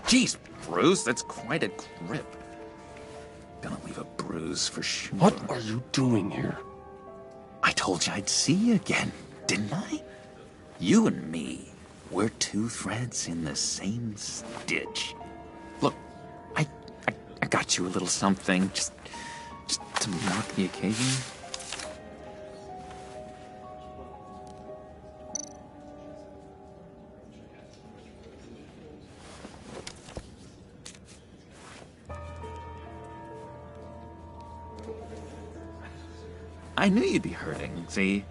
S13: Jeez, Bruce, that's quite a grip. Gonna leave a bruise for sure.
S1: What are you doing here?
S13: I told you I'd see you again, didn't I? You and me, we're two threads in the same stitch. Look, I got you a little something just to to mark the occasion? I knew you'd be hurting, see?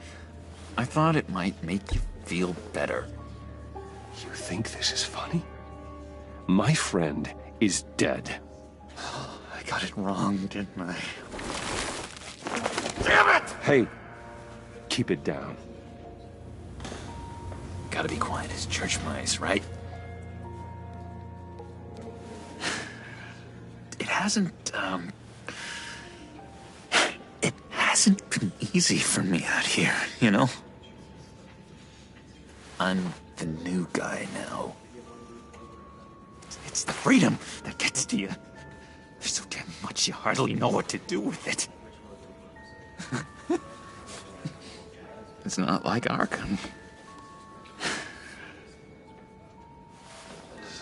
S13: I thought it might make you feel better.
S1: You think this is funny? My friend is dead.
S13: I got it wrong, didn't I? Damn it!
S1: Hey, keep it down.
S13: Gotta be quiet as church mice, right? It hasn't been easy for me out here, you know? I'm the new guy now. It's the freedom that gets to you. There's so damn much you hardly know what to do with it. It's not like Arkham.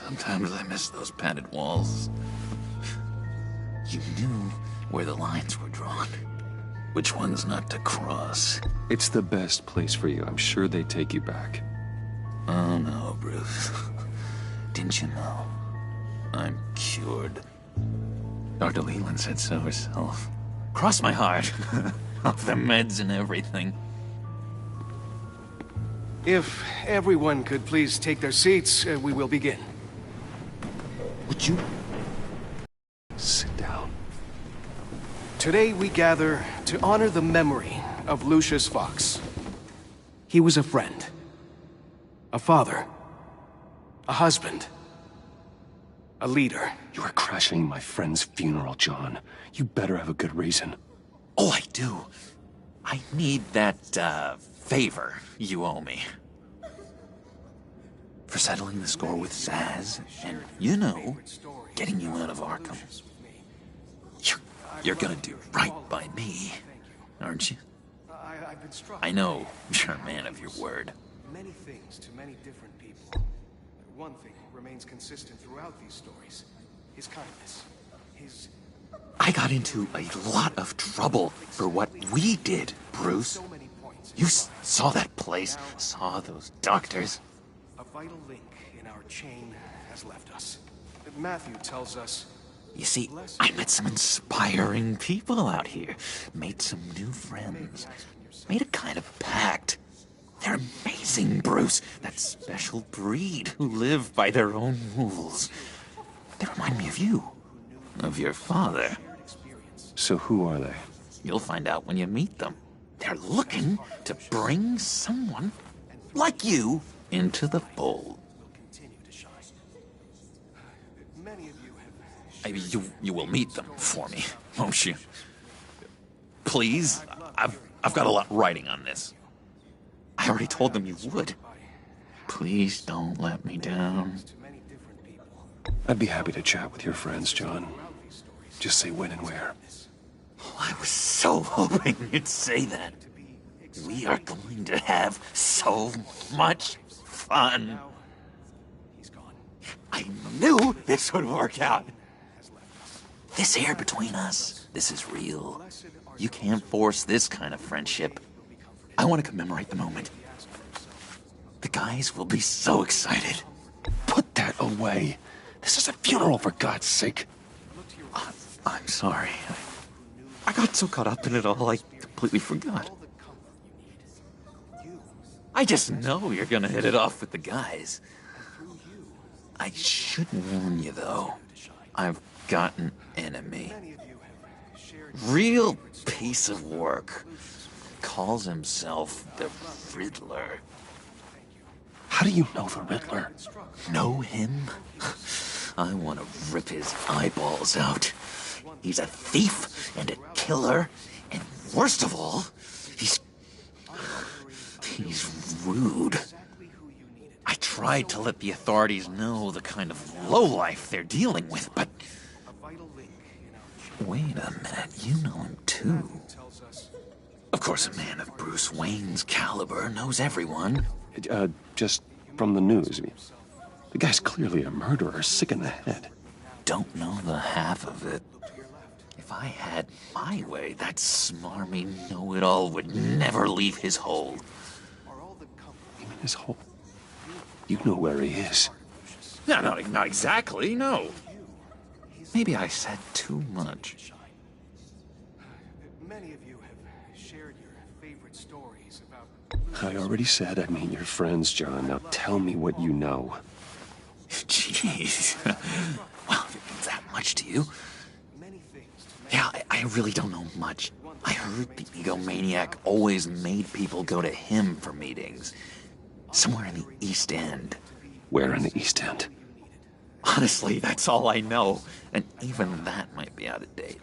S13: Sometimes I miss those padded walls. You knew where the lines were drawn. Which ones not to cross.
S1: It's the best place for you. I'm sure they take you back.
S13: Oh no, Bruce. Didn't you know? I'm cured. Dr. Leland said so herself. Cross my heart. Off the meds and everything.
S20: If everyone could please take their seats, we will begin.
S13: Would you?
S1: Sit down.
S20: Today we gather to honor the memory of Lucius Fox. He was a friend, a father, a husband, a leader.
S1: You are crashing my friend's funeral, John. You better have a good reason.
S13: Oh, I do. I need that, favor you owe me. For settling the score with Zaz, and, you know, getting you out of Arkham. You're gonna do right by me, aren't you? I know you're a man of your word.
S20: Many things to many different people. One thing remains consistent throughout these stories. His kindness. His...
S13: I got into a lot of trouble for what we did, Bruce. You saw that place, saw those doctors.
S20: A vital link in our chain has left us. Matthew tells us...
S13: You see, I met some inspiring people out here. Made some new friends. Made a kind of pact. They're amazing, Bruce. That special breed who live by their own rules. They remind me of you. Of your father.
S1: So who are they?
S13: You'll find out when you meet them. They're looking to bring someone like you into the fold. You will meet them for me, won't you? Please? I've got a lot writing on this. I already told them you would. Please don't let me down.
S1: I'd be happy to chat with your friends, John. Just say when and where.
S13: Oh, I was so hoping you'd say that. We are going to have so much fun. I knew this would work out. This air between us, this is real. You can't force this kind of friendship. I want to commemorate the moment. The guys will be so excited.
S1: Put that away. This is a funeral, for God's sake.
S13: I'm sorry. I got so caught up in it all, I completely forgot. I just know you're gonna hit it off with the guys. I should warn you, though. I've got an enemy. Real piece of work. Calls himself the Riddler.
S1: How do you know the Riddler?
S13: Know him? I want to rip his eyeballs out. He's a thief and a killer, and worst of all, he's rude. I tried to let the authorities know the kind of lowlife they're dealing with, but... Wait a minute, you know him too. Of course, a man of Bruce Wayne's caliber knows everyone.
S1: Just from the news. The guy's clearly a murderer, sick in the head.
S13: Don't know the half of it. If I had my way, that smarmy know-it-all would never leave his hole.
S1: His hole? You know where he is.
S13: No, not exactly, no. Maybe I said too much.
S20: Many of you have shared your favorite stories about...
S1: I already said I mean your friends, John. Now tell me what you know.
S13: Jeez. Well, if that much to you. Yeah, I really don't know much. I heard the egomaniac always made people go to him for meetings. Somewhere in the East End.
S1: Where in the East End?
S13: Honestly, that's all I know. And even that might be out of date.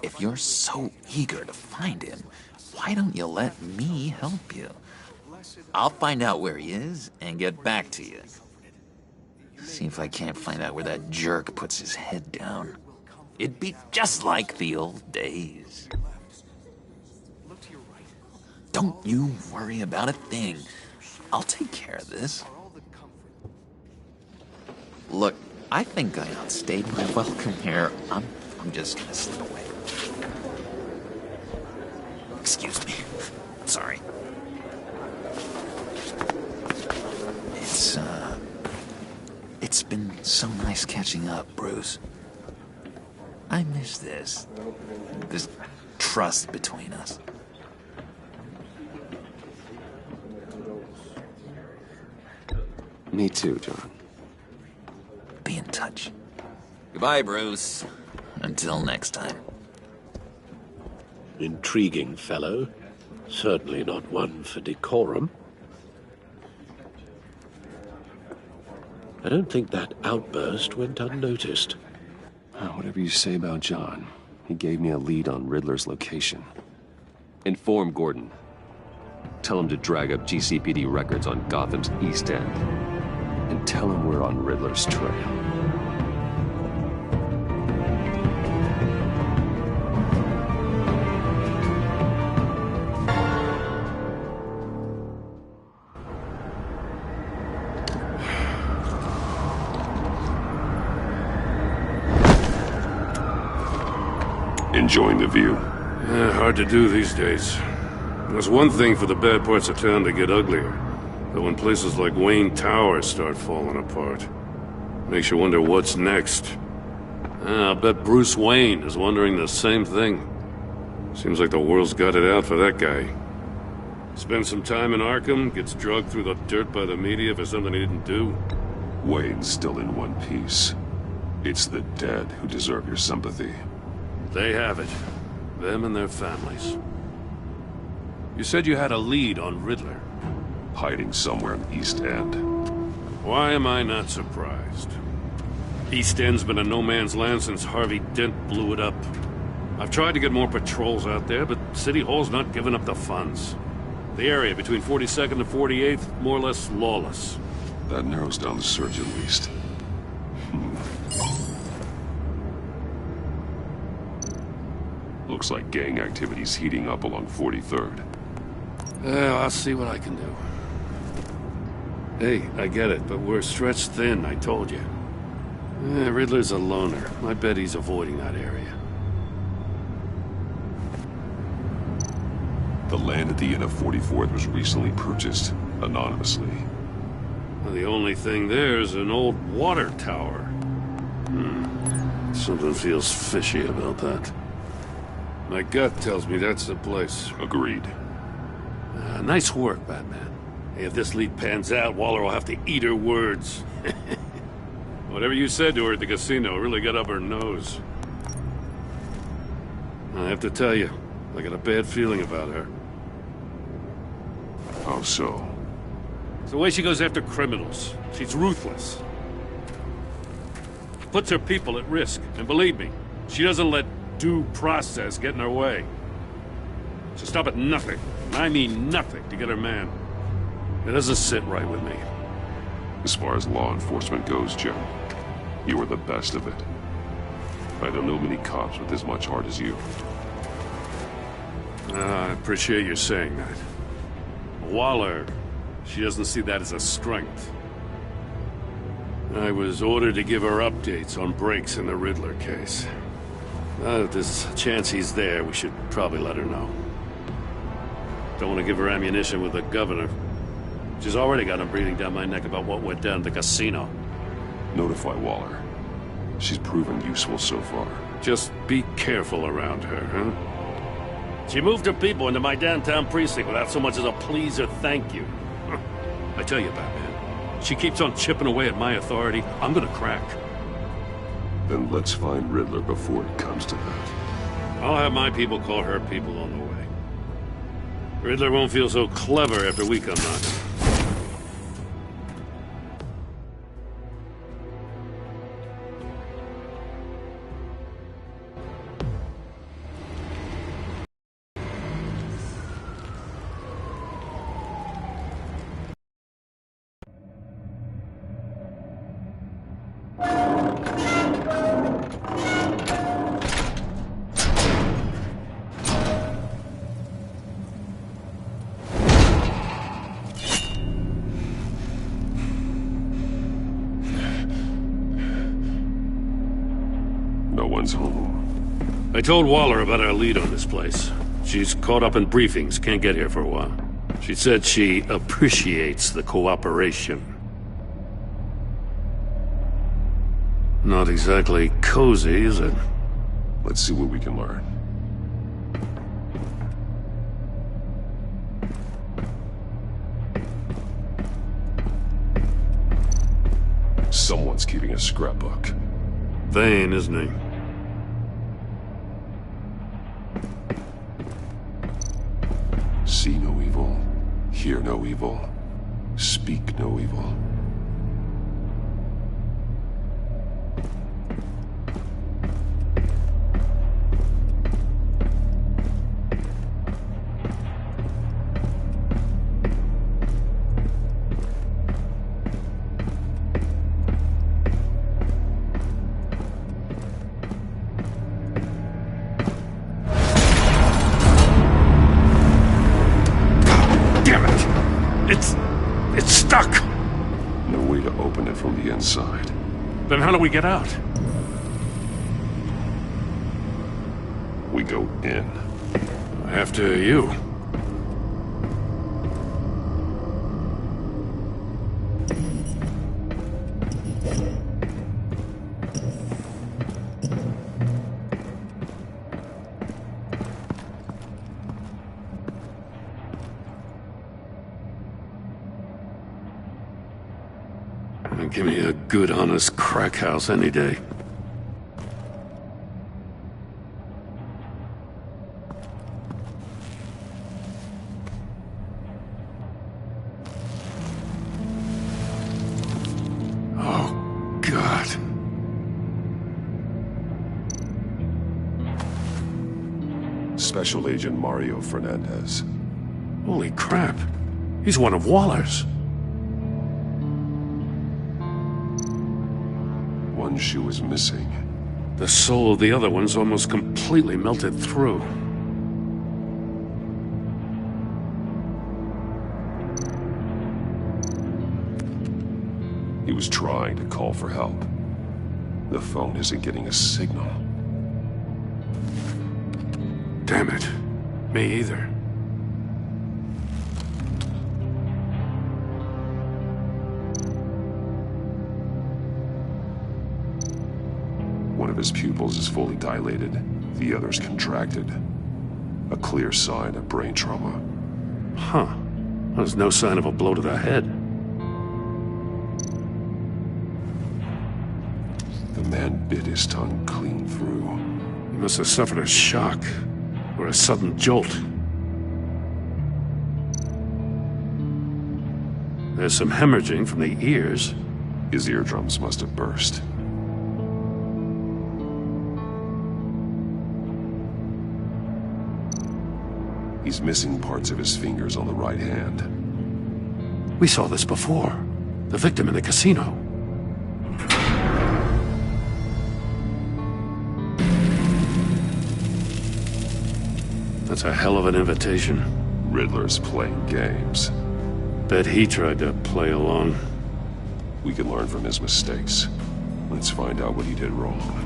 S13: If you're so eager to find him, why don't you let me help you? I'll find out where he is and get back to you. See if I can't find out where that jerk puts his head down. It'd be just like the old days. Don't you worry about a thing. I'll take care of this. Look, I think I outstayed my welcome here. I'm just gonna slip away. Excuse me. Sorry. It's been so nice catching up, Bruce. I miss this trust between us.
S1: Me too, John.
S13: Be in touch. Goodbye, Bruce. Until next time.
S4: Intriguing fellow. Certainly not one for decorum. I don't think that outburst went unnoticed.
S1: Whatever you say about John, he gave me a lead on Riddler's location. Inform Gordon. Tell him to drag up GCPD records on Gotham's East End. And tell him we're on Riddler's trail.
S9: Enjoying the view?
S14: Yeah, hard to do these days. It's one thing for the bad parts of town to get uglier, but when places like Wayne Tower start falling apart, makes you wonder what's next. I'll bet Bruce Wayne is wondering the same thing. Seems like the world's got it out for that guy. Spends some time in Arkham, gets drugged through the dirt by the media for something he didn't do.
S9: Wayne's still in one piece. It's the dead who deserve your sympathy.
S14: They have it. Them and their families. You said you had a lead on Riddler.
S9: Hiding somewhere in East End.
S14: Why am I not surprised? East End's been a no-man's land since Harvey Dent blew it up. I've tried to get more patrols out there, but City Hall's not giving up the funds. The area between 42nd and 48th, more or less lawless.
S9: That narrows down the search at least. Looks like gang activity's heating up along 43rd.
S14: Well, I'll see what I can do. Hey, I get it, but we're stretched thin, I told you. Riddler's a loner. I bet he's avoiding that area.
S9: The land at the end of 44th was recently purchased, anonymously.
S14: Well, the only thing there is an old water tower. Something feels fishy about that. My gut tells me that's the place.
S9: Agreed.
S14: Nice work, Batman. Hey, if this lead pans out, Waller will have to eat her words. Whatever you said to her at the casino really got up her nose. I have to tell you, I got a bad feeling about her.
S9: How so?
S14: It's the way she goes after criminals. She's ruthless. Puts her people at risk, and believe me, she doesn't let due process get in her way. She'll stop at nothing, and I mean nothing, to get her man. It doesn't sit right with me.
S9: As far as law enforcement goes, Jim, you are the best of it. I don't know many cops with as much heart as you.
S14: I appreciate you saying that. Waller, she doesn't see that as a strength. I was ordered to give her updates on breaks in the Riddler case. If there's a chance he's there, we should probably let her know. Don't want to give her ammunition with the governor. She's already got him breathing down my neck about what went down at the casino.
S9: Notify Waller. She's proven useful so far.
S14: Just be careful around her, huh? She moved her people into my downtown precinct without so much as a please or thank you. I tell you, Batman, she keeps on chipping away at my authority. I'm gonna crack.
S9: Then let's find Riddler before it comes to that.
S14: I'll have my people call her people on the way. Riddler won't feel so clever after we come knocking.
S9: Home.
S14: I told Waller about our lead on this place. She's caught up in briefings, can't get here for a while. She said she appreciates the cooperation. Not exactly cozy, is it?
S9: Let's see what we can learn. Someone's keeping a scrapbook.
S14: Vain, isn't he?
S9: See no evil, hear no evil, speak no evil.
S14: It's stuck!
S9: No way to open it from the inside.
S14: Then how do we get out?
S9: We go in.
S14: After you. Give me a good, honest crack house any day. Oh, God.
S9: Special Agent Mario Fernandez.
S14: Holy crap. He's one of Waller's.
S9: One shoe is missing.
S14: The soul of the other one's almost completely melted through.
S9: He was trying to call for help. The phone isn't getting a signal.
S14: Damn it. Me either.
S9: One of his pupils is fully dilated, the other's contracted. A clear sign of brain trauma.
S14: Huh. There's no sign of a blow to the head.
S9: The man bit his tongue clean through.
S14: He must have suffered a shock, or a sudden jolt. There's some hemorrhaging from the ears.
S9: His eardrums must have burst. He's missing parts of his fingers on the right hand.
S14: We saw this before. The victim in the casino. That's a hell of an invitation.
S9: Riddler's playing games.
S14: Bet he tried to play along.
S9: We can learn from his mistakes. Let's find out what he did wrong.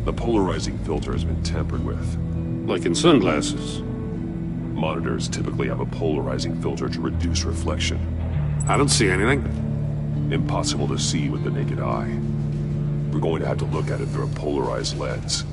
S9: The polarizing filter has been tampered with.
S14: Like in sunglasses.
S9: Monitors typically have a polarizing filter to reduce reflection.
S14: I don't see anything.
S9: Impossible to see with the naked eye. We're going to have to look at it through a polarized lens.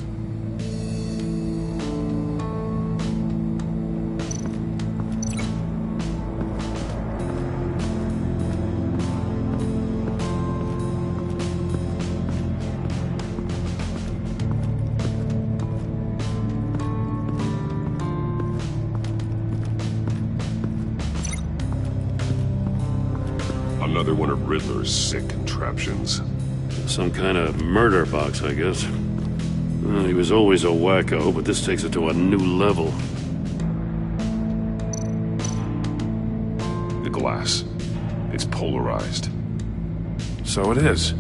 S9: Another one of Riddler's sick contraptions.
S14: Some kind of murder box, I guess. Well, he was always a wacko, but this takes it to a new level.
S9: The glass. It's polarized.
S14: So it is.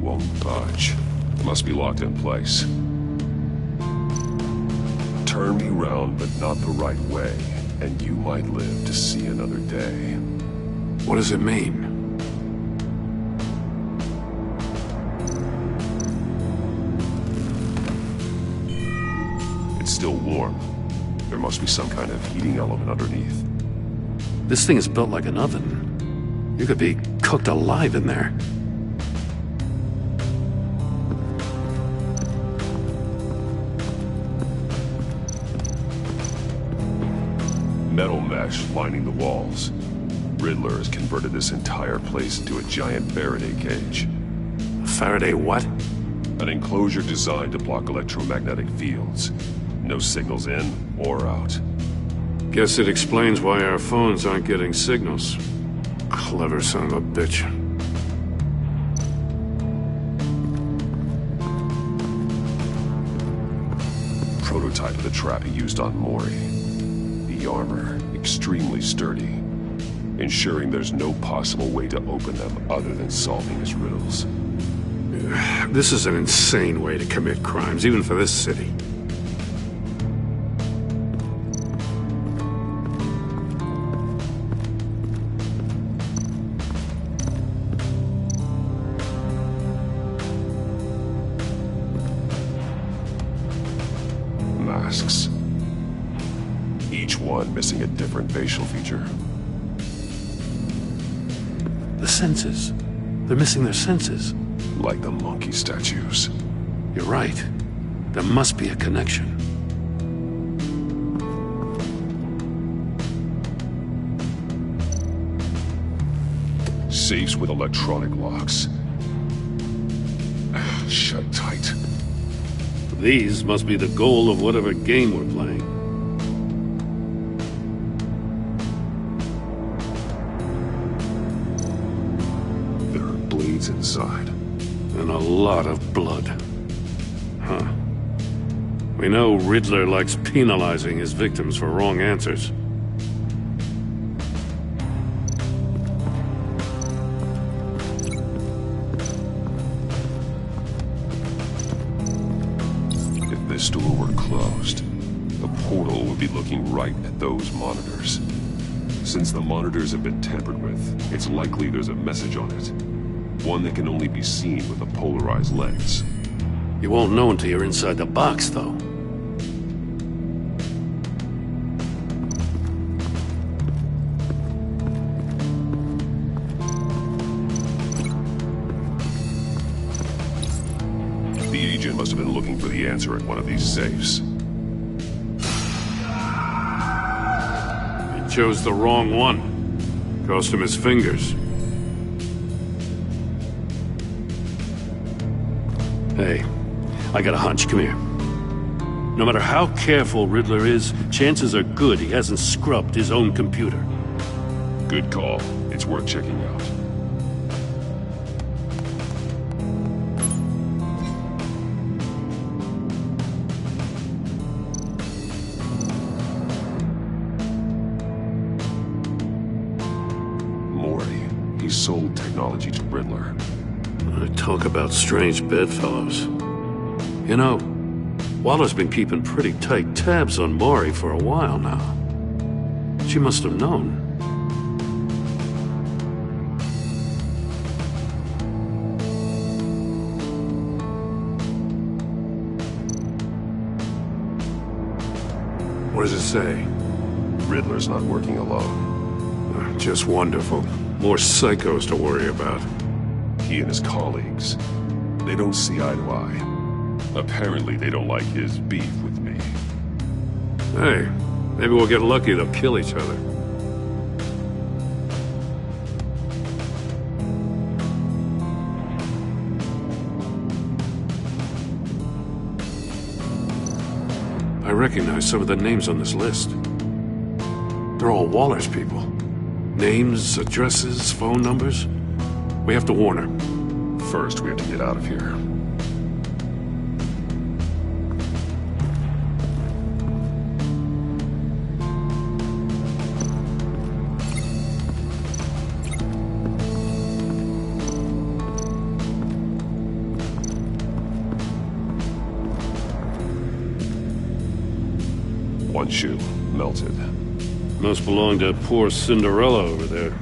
S9: Won't budge. Must be locked in place. Turn me round, but not the right way, and you might live to see another day.
S14: What does it mean?
S9: It's still warm. There must be some kind of heating element underneath.
S14: This thing is built like an oven. You could be cooked alive in there.
S9: Metal mesh lining the walls. Riddler has converted this entire place into a giant Faraday cage.
S14: Faraday what?
S9: An enclosure designed to block electromagnetic fields. No signals in or out.
S14: Guess it explains why our phones aren't getting signals. Clever son of a bitch.
S9: Prototype of the trap he used on Mori. The armor, extremely sturdy, ensuring there's no possible way to open them other than solving his riddles.
S14: This is an insane way to commit crimes, even for this city.
S9: Masks. Each one missing a different facial feature.
S14: The senses. They're missing their senses.
S9: Like the monkey statues.
S14: You're right. There must be a connection.
S9: Safes with electronic locks. Shut tight.
S14: These must be the goal of whatever game we're playing.
S9: There are blades inside.
S14: And a lot of blood. Huh. We know Riddler likes penalizing his victims for wrong answers.
S9: If this door were closed, the portal would be looking right at those monitors. Since the monitors have been tampered with, it's likely there's a message on it. One that can only be seen with a polarized lens.
S14: You won't know until you're inside the box, though.
S9: The agent must have been looking for the answer at one of these safes.
S14: He chose the wrong one. Cost him his fingers. Hey, I got a hunch. Come here. No matter how careful Riddler is, chances are good he hasn't scrubbed his own computer.
S9: Good call. It's worth checking out. Mori. He sold technology to Riddler.
S14: Talk about strange bedfellows. You know, Waller's been keeping pretty tight tabs on Mori for a while now. She must have known. What does it say?
S9: Riddler's not working alone.
S14: Just wonderful. More psychos to worry about.
S9: He and his colleagues, they don't see eye to eye. Apparently they don't like his beef with me.
S14: Hey, maybe we'll get lucky, they'll kill each other. I recognize some of the names on this list. They're all Waller's people. Names, addresses, phone numbers. We have to warn her.
S9: First, we have to get out of here. One shoe, melted.
S14: Must belong to poor Cinderella over there.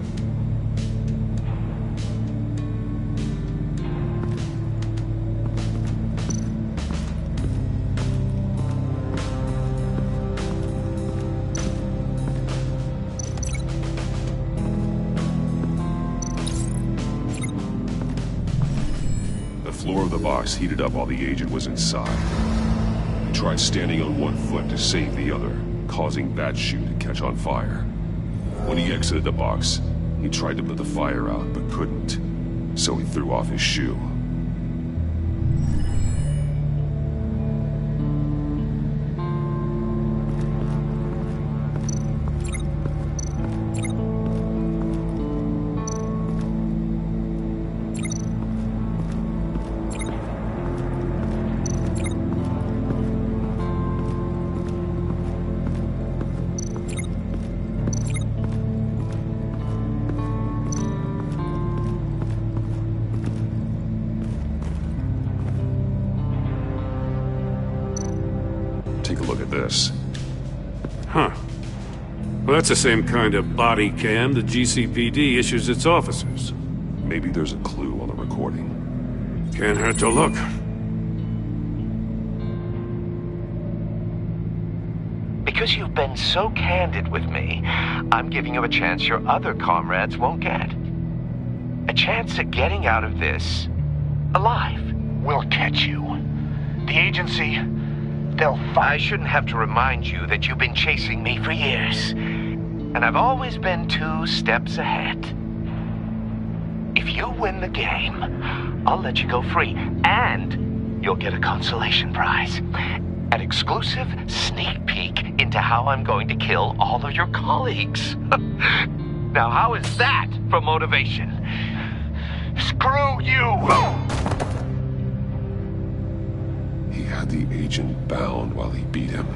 S9: The floor of the box heated up while the agent was inside. He tried standing on one foot to save the other, causing that shoe to catch on fire. When he exited the box, he tried to put the fire out, but couldn't, so he threw off his shoe. Take a look at this.
S14: Huh. Well, that's the same kind of body cam the GCPD issues its officers.
S9: Maybe there's a clue on the recording.
S14: Can't hurt to look.
S11: Because you've been so candid with me, I'm giving you a chance your other comrades won't get. A chance at getting out of this alive.
S6: We'll catch you. The agency, they'll find...
S11: I shouldn't have to remind you that you've been chasing me for years. And I've always been 2 steps ahead. If you win the game, I'll let you go free. And you'll get a consolation prize. An exclusive sneak peek into how I'm going to kill all of your colleagues. Now, how is that for motivation?
S6: Screw you!
S9: He had the agent bound while he beat him.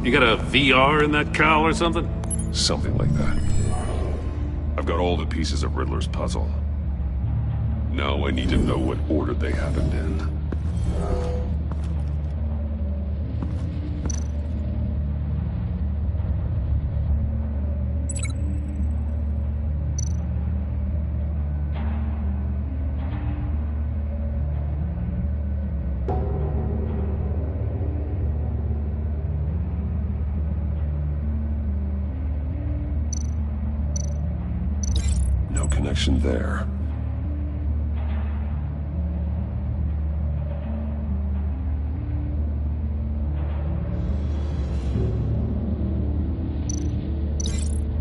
S14: You got a VR in that cowl or something?
S9: Something like that. I've got all the pieces of Riddler's puzzle. Now I need to know what order they happened in. No connection there.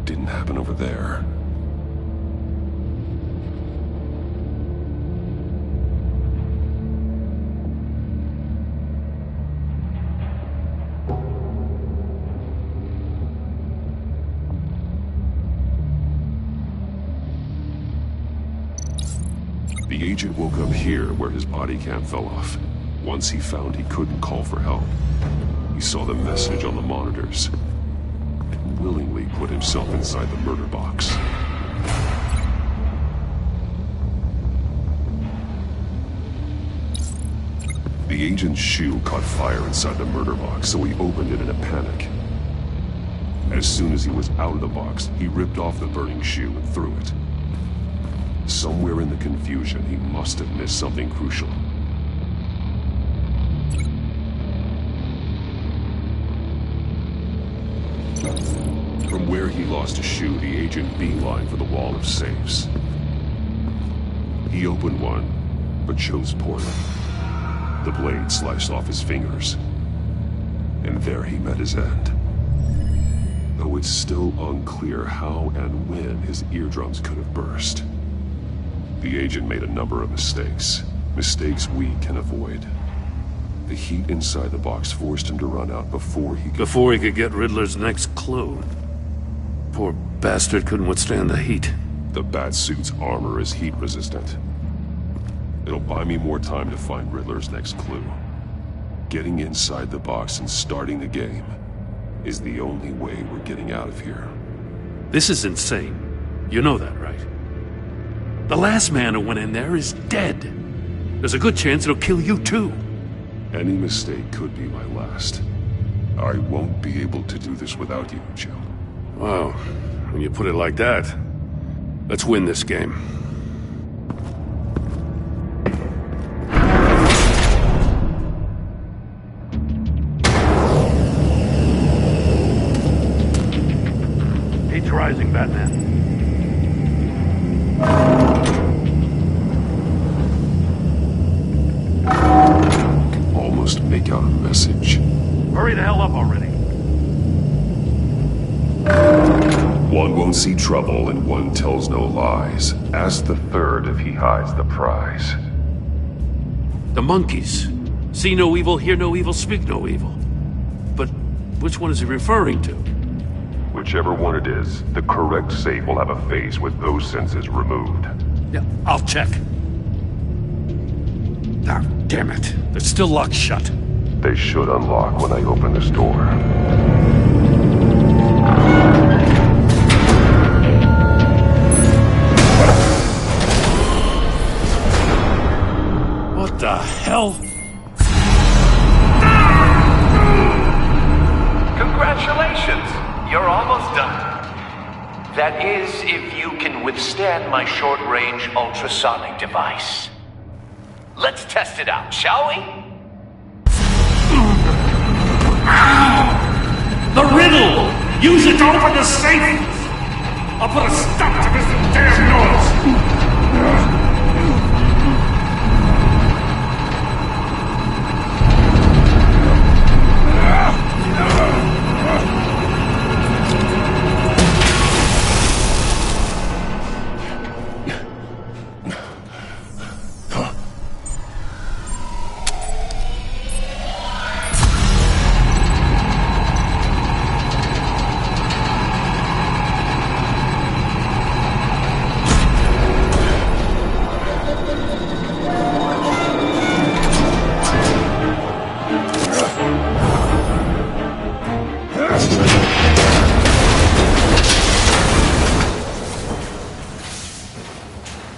S9: Didn't happen over there. The agent woke up here where his body cam fell off. Once he found he couldn't call for help, he saw the message on the monitors and willingly put himself inside the murder box. The agent's shoe caught fire inside the murder box, so he opened it in a panic. As soon as he was out of the box, he ripped off the burning shoe and threw it. Somewhere in the confusion, he must have missed something crucial. From where he lost a shoe, the agent beelined for the wall of safes. He opened one, but chose poorly. The blade sliced off his fingers. And there he met his end. Though it's still unclear how and when his eardrums could have burst. The agent made a number of mistakes. Mistakes we can avoid. The heat inside the box forced him to run out before he could
S14: get Riddler's next clue. Poor bastard couldn't withstand the heat.
S9: The Batsuit's armor is heat resistant. It'll buy me more time to find Riddler's next clue. Getting inside the box and starting the game is the only way we're getting out of here.
S14: This is insane. You know that, right? The last man who went in there is dead. There's a good chance it'll kill you too.
S9: Any mistake could be my last. I won't be able to do this without you, Jill.
S14: Wow, when you put it like that, let's win this game. Heat's rising, Batman.
S9: Almost make out a message.
S14: Hurry the hell up already.
S9: One won't see trouble and one tells no lies. Ask the third if he hides the prize.
S14: The monkeys. See no evil, hear no evil, speak no evil. But which one is he referring to?
S9: Whichever one it is, the correct safe will have a face with those senses removed.
S14: Yeah, I'll check. Ah, damn it. They're still locked shut.
S9: They should unlock when I open this door.
S14: What the hell?
S11: Congratulations! You're almost done. That is, if you can withstand my short-range ultrasonic device. Let's test it out, shall we?
S14: The riddle! Use it to open the safe! I'll put a stop to this damn noise!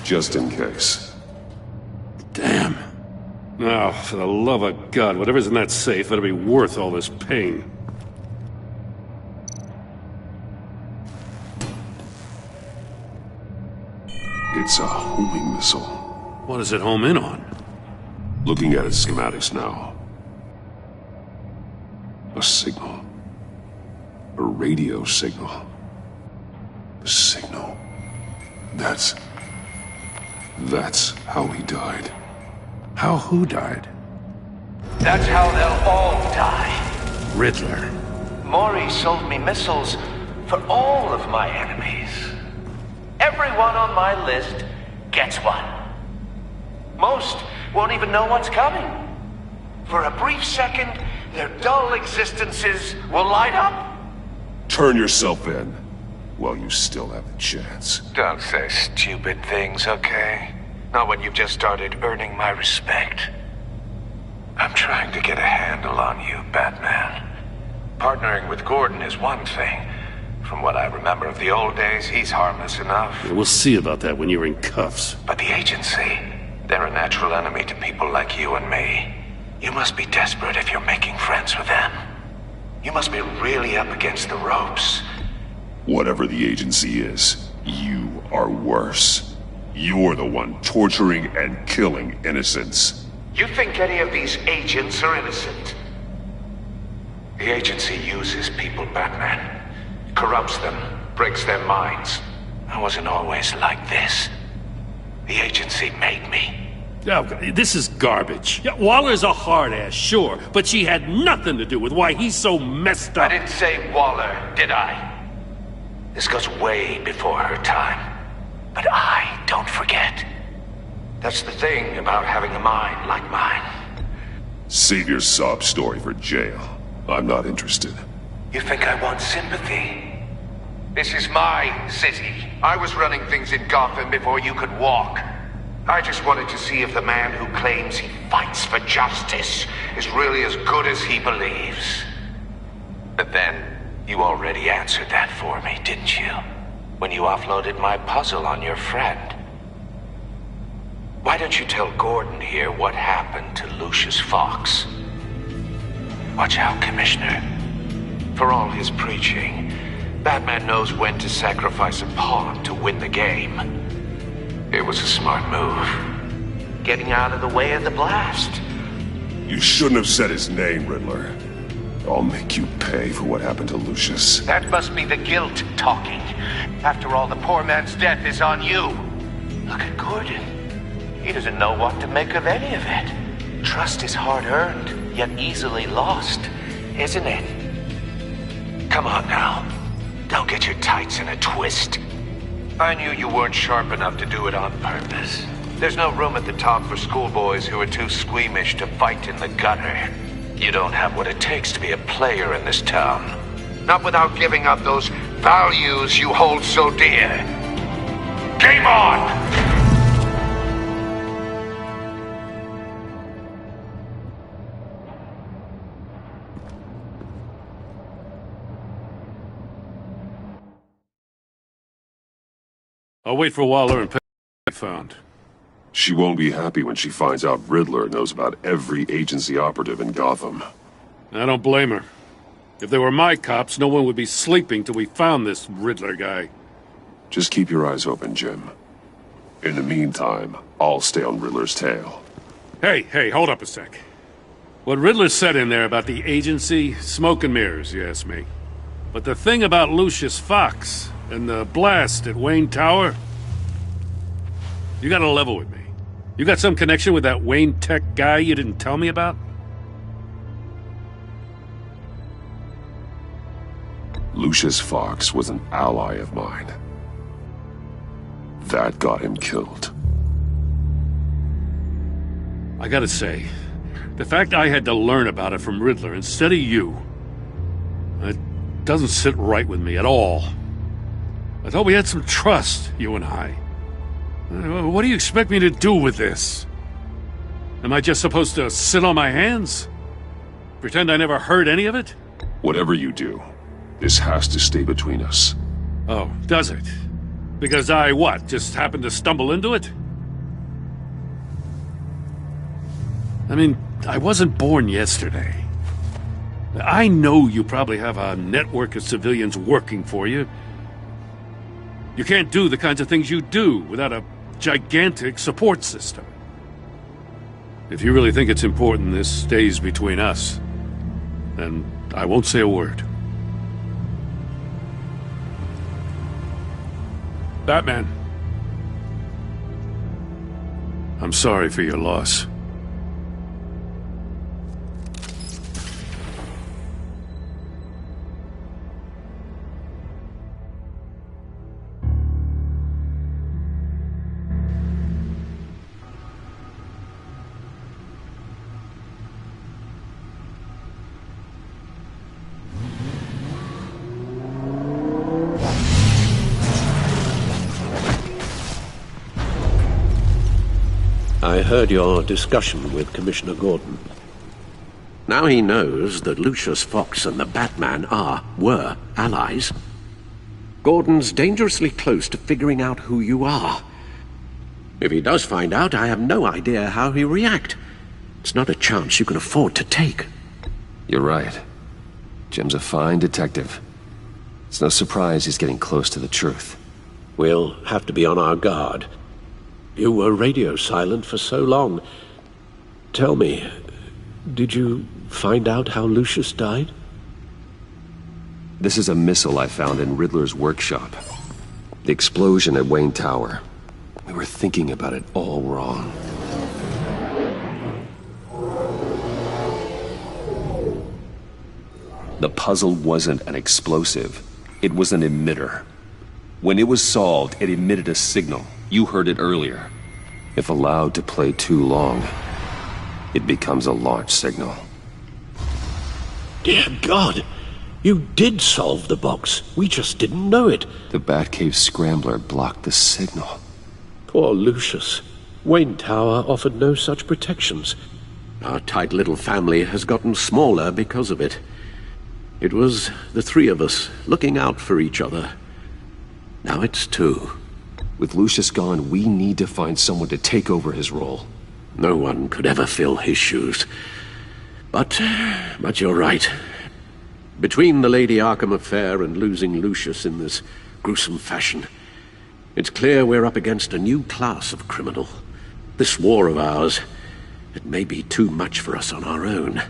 S9: Just in case.
S14: Damn. Now, for the love of God, whatever's in that safe better be worth all this pain.
S9: It's a homing missile.
S14: What does it home in on?
S9: Looking at its schematics now. A signal. A radio signal. A signal. That's how he died.
S14: How who died?
S11: That's how they'll all die.
S14: Riddler.
S11: Maury sold me missiles for all of my enemies. Everyone on my list gets one. Most won't even know what's coming. For a brief second, their dull existences will light up.
S9: Turn yourself in while you still have the chance.
S11: Don't say stupid things, okay? Not when you've just started earning my respect. I'm trying to get a handle on you, Batman. Partnering with Gordon is one thing. From what I remember of the old days, he's harmless enough.
S14: Yeah, we'll see about that when you're in cuffs.
S11: But the agency, they're a natural enemy to people like you and me. You must be desperate if you're making friends with them. You must be really up against the ropes.
S9: Whatever the agency is, you are worse. You're the one torturing and killing innocents.
S11: You think any of these agents are innocent? The agency uses people, Batman. Corrupts them, breaks their minds. I wasn't always like this. The agency made me.
S10: Oh, this is garbage. Yeah, Waller's a hard-ass, sure, but she had nothing to do with why he's so messed up.
S11: I didn't say Waller, did I? This goes way before her time. But I don't forget. That's the thing about having a mind like mine.
S9: Save your sob story for jail. I'm not interested.
S11: You think I want sympathy? This is my city. I was running things in Gotham before you could walk. I just wanted to see if the man who claims he fights for justice is really as good as he believes. But then, you already answered that for me, didn't you? When you offloaded my puzzle on your friend. Why don't you tell Gordon here what happened to Lucius Fox? Watch out, Commissioner. For all his preaching, Batman knows when to sacrifice a pawn to win the game. It was a smart move. Getting out of the way of the blast.
S9: You shouldn't have said his name, Riddler. I'll make you pay for what happened to Lucius.
S11: That must be the guilt talking. After all, the poor man's death is on you. Look at Gordon. He doesn't know what to make of any of it. Trust is hard-earned, yet easily lost, isn't it? Come on now. Don't get your tights in a twist. I knew you weren't sharp enough to do it on purpose. There's no room at the top for schoolboys who are too squeamish to fight in the gutter. You don't have what it takes to be a player in this town. Not without giving up those values you hold so dear. Game on!
S14: I'll wait for Waller and pay what I found.
S9: She won't be happy when she finds out Riddler knows about every agency operative in Gotham.
S14: I don't blame her. If they were my cops, no one would be sleeping till we found this Riddler guy.
S9: Just keep your eyes open, Jim. In the meantime, I'll stay on Riddler's tail.
S14: Hey, hold up a sec. What Riddler said in there about the agency, smoke and mirrors, you ask me. But the thing about Lucius Fox and the blast at Wayne Tower, you gotta level with me. You got some connection with that Wayne Tech guy you didn't tell me about?
S9: Lucius Fox was an ally of mine. That got him killed.
S14: I gotta say, the fact I had to learn about it from Riddler instead of you, it doesn't sit right with me at all. I thought we had some trust, you and I. What do you expect me to do with this? Am I just supposed to sit on my hands? Pretend I never heard any of it?
S9: Whatever you do, this has to stay between us.
S14: Oh, does it? Because I, what, just happened to stumble into it? I mean, I wasn't born yesterday. I know you probably have a network of civilians working for you. You can't do the kinds of things you do without a gigantic support system. If you really think it's important this stays between us, then I won't say a word. Batman. I'm sorry for your loss.
S4: I heard your discussion with Commissioner Gordon. Now he knows that Lucius Fox and the Batman were allies. Gordon's dangerously close to figuring out who you are. If he does find out, I have no idea how he'll react. It's not a chance you can afford to take.
S8: You're right. Jim's a fine detective. It's no surprise he's getting close to the truth.
S4: We'll have to be on our guard. You were radio silent for so long. Tell me, did you find out how Lucius died?
S8: This is a missile I found in Riddler's workshop. The explosion at Wayne Tower. We were thinking about it all wrong. The puzzle wasn't an explosive. It was an emitter. When it was solved, it emitted a signal. You heard it earlier. If allowed to play too long, it becomes a launch signal.
S4: Dear God! You did solve the box. We just didn't know it.
S8: The Batcave scrambler blocked the signal.
S4: Poor Lucius. Wayne Tower offered no such protections. Our tight little family has gotten smaller because of it. It was the three of us looking out for each other. Now it's two.
S8: With Lucius gone, we need to find someone to take over his role.
S4: No one could ever fill his shoes. But you're right. Between the Lady Arkham affair and losing Lucius in this gruesome fashion, it's clear we're up against a new class of criminal. This war of ours, it may be too much for us on our own.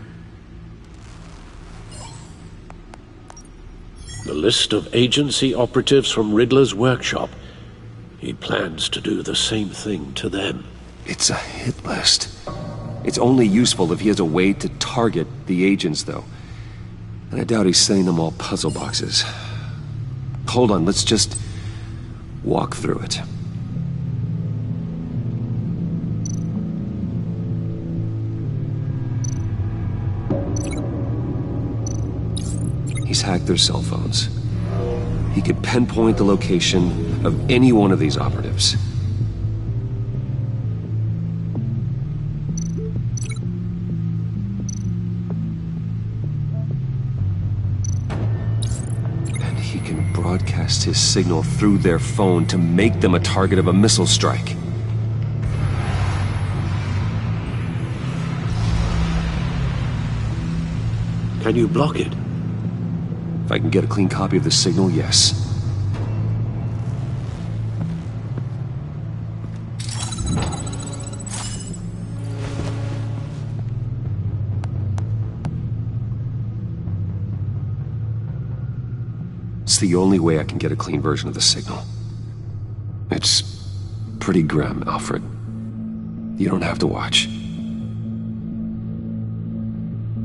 S4: The list of agency operatives from Riddler's workshop. He plans to do the same thing to them.
S8: It's a hit list. It's only useful if he has a way to target the agents, though. And I doubt he's sending them all puzzle boxes. Hold on, let's just walk through it. He's hacked their cell phones. He could pinpoint the location of any one of these operatives. And he can broadcast his signal through their phone to make them a target of a missile strike.
S4: Can you block it?
S8: If I can get a clean copy of the signal, yes. It's the only way I can get a clean version of the signal. It's pretty grim, Alfred. You don't have to watch.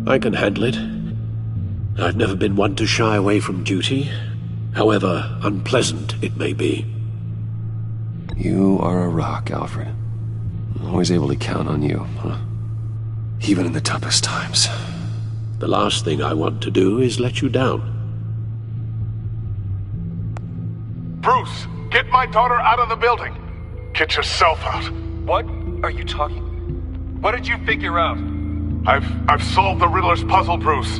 S4: I can handle it. I've never been one to shy away from duty, however unpleasant it may be.
S8: You are a rock, Alfred. I'm always able to count on you, huh? Even in the toughest times.
S4: The last thing I want to do is let you down.
S17: Bruce, get my daughter out of the building. Get yourself out.
S3: What are you talking? What did you figure out?
S17: I've solved the Riddler's puzzle, Bruce.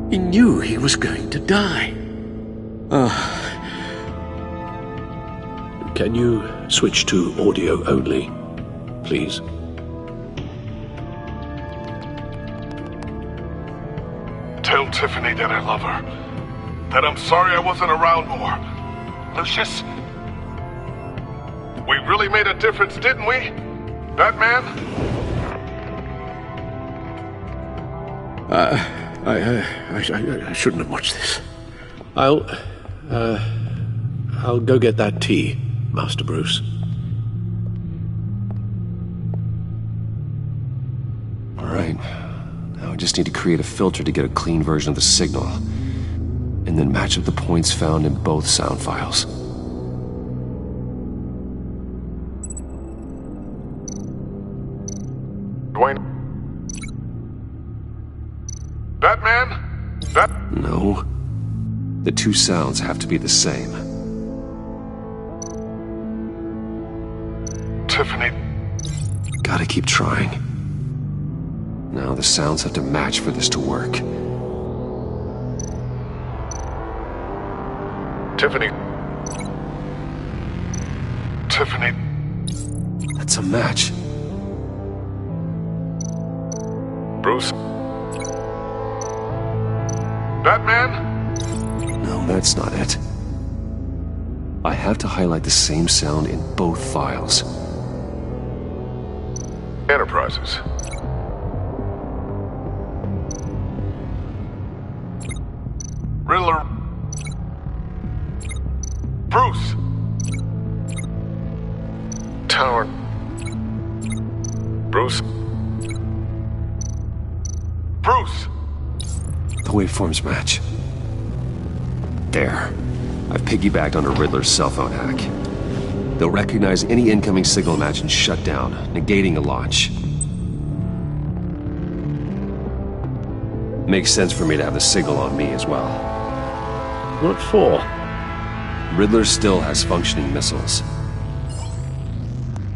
S4: He knew he was going to die. Can you switch to audio only, please?
S17: Tell Tiffany that I love her. That I'm sorry I wasn't around more.
S3: Lucius?
S17: We really made a difference, didn't we? Batman?
S4: I shouldn't have watched this. I'll go get that tea, Master Bruce.
S8: All right. Now I just need to create a filter to get a clean version of the signal. And then match up the points found in both sound files.
S17: Dwayne? Batman?
S8: No. The two sounds have to be the same.
S17: Tiffany.
S8: Gotta keep trying. Now the sounds have to match for this to work.
S17: Tiffany. Tiffany.
S8: That's a match.
S17: Bruce? Batman?
S8: No, that's not it.
S1: I have to highlight the same sound in both files.
S17: Enterprises. Riddler. Bruce. Tower. Bruce. Bruce.
S1: The waveforms match. There. I've piggybacked onto Riddler's cell phone hack. They'll recognize any incoming signal match and shut down, negating a launch. Makes sense for me to have the signal on me as well.
S4: What for?
S1: Riddler still has functioning missiles.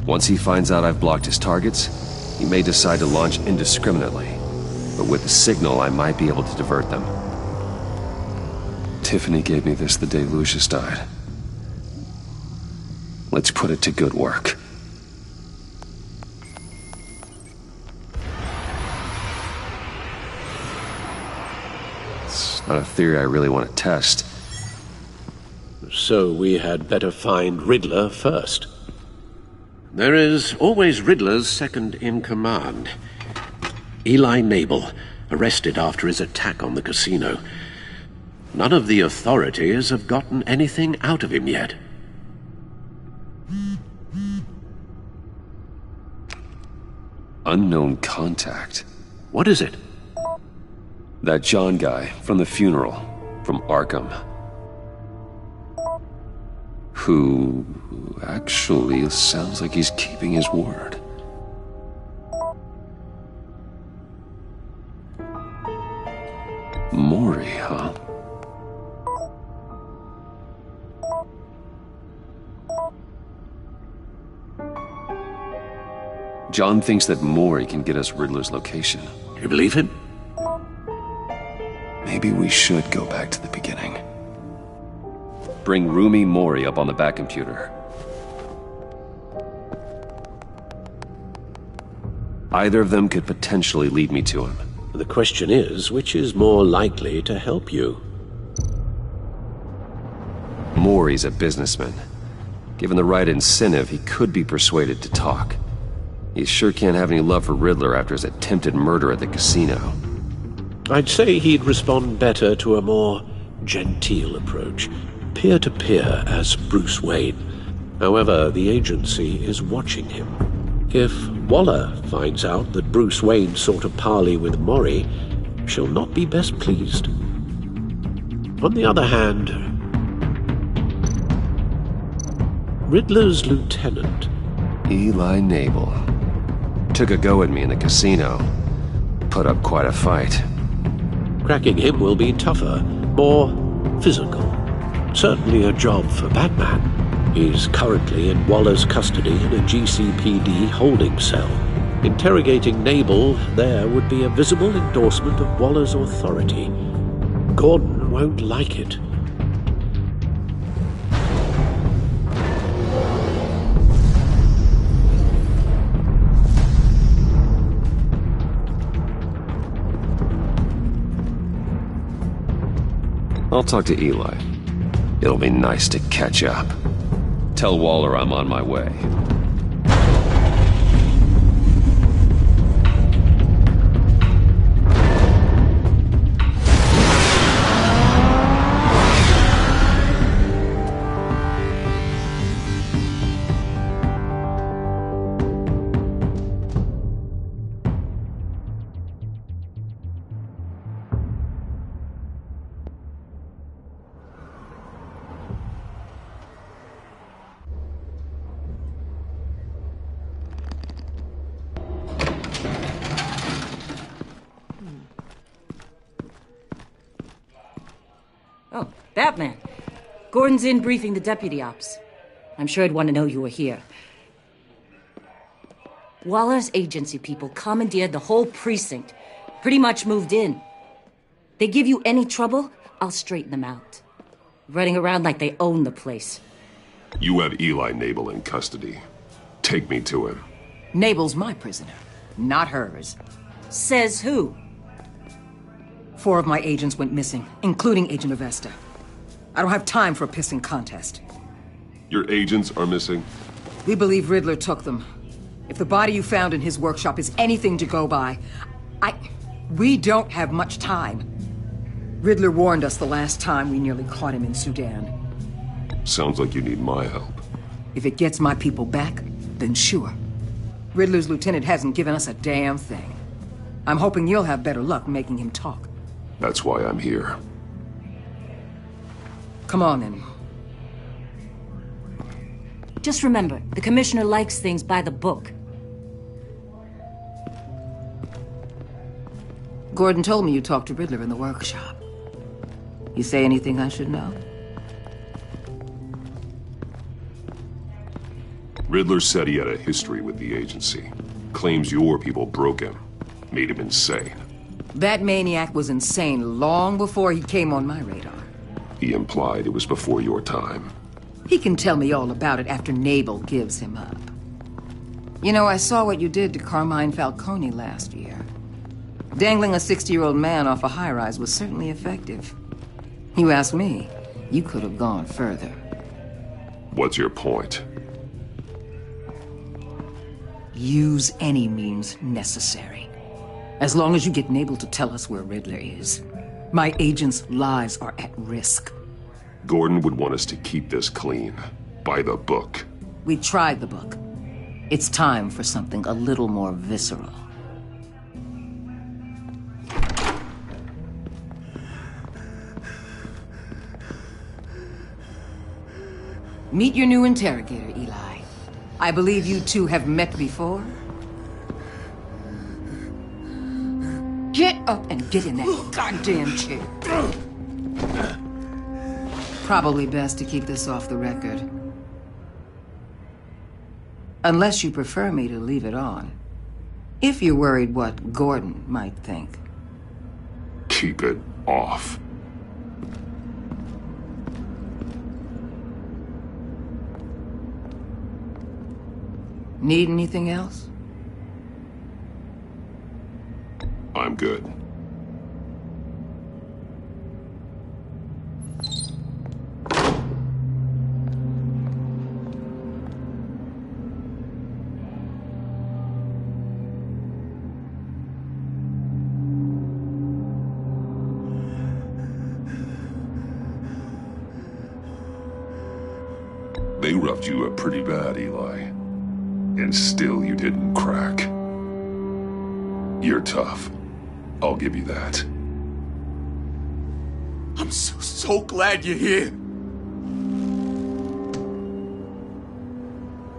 S1: Once he finds out I've blocked his targets, he may decide to launch indiscriminately. But with the signal, I might be able to divert them. Tiffany gave me this the day Lucius died. Let's put it to good work. It's not a theory I really want to test.
S4: So we had better find Riddler first. There is always Riddler's second in command. Eli Nabel, arrested after his attack on the casino. None of the authorities have gotten anything out of him yet.
S1: Unknown contact.
S4: What is it?
S1: That John guy from the funeral, from Arkham. Who actually sounds like he's keeping his word. Maury, huh? John thinks that Maury can get us Riddler's location.
S4: You believe him?
S1: Maybe we should go back to the beginning. Bring Rumi Maury up on the back computer. Either of them could potentially lead me to him.
S4: The question is, which is more likely to help you?
S1: Maury's a businessman. Given the right incentive, he could be persuaded to talk. He sure can't have any love for Riddler after his attempted murder at the casino.
S4: I'd say he'd respond better to a more genteel approach. Peer-to-peer as Bruce Wayne. However, the agency is watching him. If Waller finds out that Bruce Wayne sought a parley with Maury, she'll not be best pleased. On the other hand, Riddler's lieutenant,
S1: Eli Nabel, took a go at me in the casino. Put up quite a fight.
S4: Cracking him will be tougher, more physical. Certainly a job for Batman. He's currently in Waller's custody in a GCPD holding cell. Interrogating Nabel there would be a visible endorsement of Waller's authority. Gordon won't like it.
S1: I'll talk to Eli. It'll be nice to catch up. Tell Waller I'm on my way.
S7: Oh, Batman. Gordon's in briefing the deputy ops. I'm sure he'd want to know you were here. Waller's agency people commandeered the whole precinct. Pretty much moved in. They give you any trouble, I'll straighten them out. Running around like they own the place.
S9: You have Eli Nabel in custody. Take me to him.
S12: Nabel's my prisoner, not hers.
S7: Says who?
S12: 4 of my agents went missing, including Agent Avesta. I don't have time for a pissing contest.
S9: Your agents are missing?
S12: We believe Riddler took them. If the body you found in his workshop is anything to go by, we don't have much time. Riddler warned us the last time we nearly caught him in Sudan.
S9: Sounds like you need my help.
S12: If it gets my people back, then sure. Riddler's lieutenant hasn't given us a damn thing. I'm hoping you'll have better luck making him talk.
S9: That's why I'm here.
S12: Come on, then.
S7: Just remember, the Commissioner likes things by the book.
S12: Gordon told me you talked to Riddler in the workshop. You say anything I should know?
S9: Riddler said he had a history with the agency. Claims your people broke him. Made him insane.
S12: That maniac was insane long before he came on my radar.
S9: He implied it was before your time.
S12: He can tell me all about it after Nabel gives him up. You know, I saw what you did to Carmine Falcone last year. Dangling a 60-year-old man off a high-rise was certainly effective. You ask me, you could have gone further.
S9: What's your point?
S12: Use any means necessary. As long as you get Nabel to tell us where Riddler is. My agents' lives are at risk.
S9: Gordon would want us to keep this clean. By the book.
S12: We tried the book. It's time for something a little more visceral. Meet your new interrogator, Eli. I believe you two have met before. Get up and get in that goddamn chair. Probably best to keep this off the record. Unless you prefer me to leave it on. If you're worried what Gordon might think.
S9: Keep it off.
S12: Need anything else?
S9: I'm good. They roughed you up pretty bad, Eli. And still you didn't crack. You're tough. I'll give you that.
S13: I'm so glad you're here.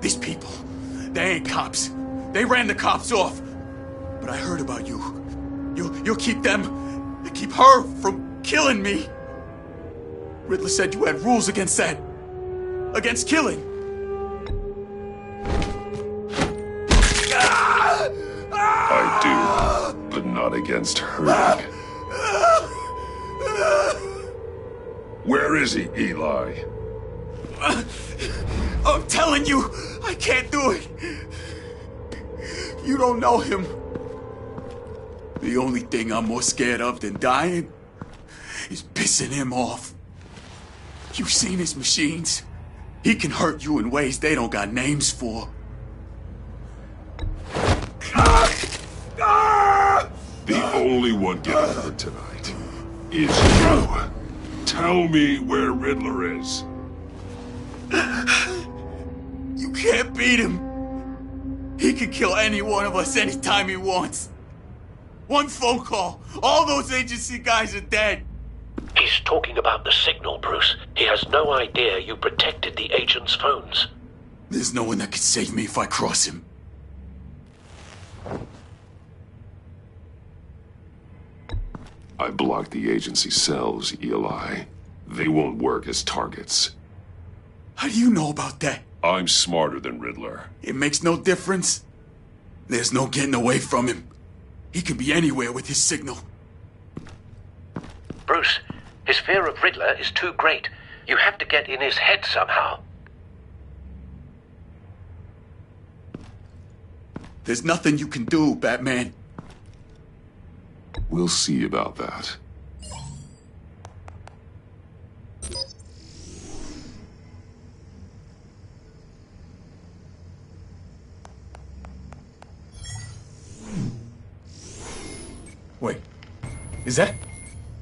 S13: These people, they ain't cops. They ran the cops off. But I heard about you. You'll keep them, keep her from killing me. Riddler said you had rules against that. Against killing.
S9: I do, but not against hurting. Where is he, Eli?
S13: I'm telling you, I can't do it. You don't know him. The only thing I'm more scared of than dying is pissing him off. You've seen his machines. He can hurt you in ways they don't got names for.
S9: The only one getting hurt tonight is you. Tell me where Riddler is.
S13: You can't beat him. He can kill any one of us anytime he wants. One phone call, all those agency guys are dead.
S4: He's talking about the signal, Bruce. He has no idea you protected the agent's phones.
S13: There's no one that can save me if I cross him.
S9: I blocked the agency cells, Eli. They won't work as targets.
S13: How do you know about that?
S9: I'm smarter than Riddler.
S13: It makes no difference. There's no getting away from him. He can be anywhere with his signal.
S4: Bruce, his fear of Riddler is too great. You have to get in his head somehow.
S13: There's nothing you can do, Batman.
S9: We'll see about that.
S16: Wait. Is that...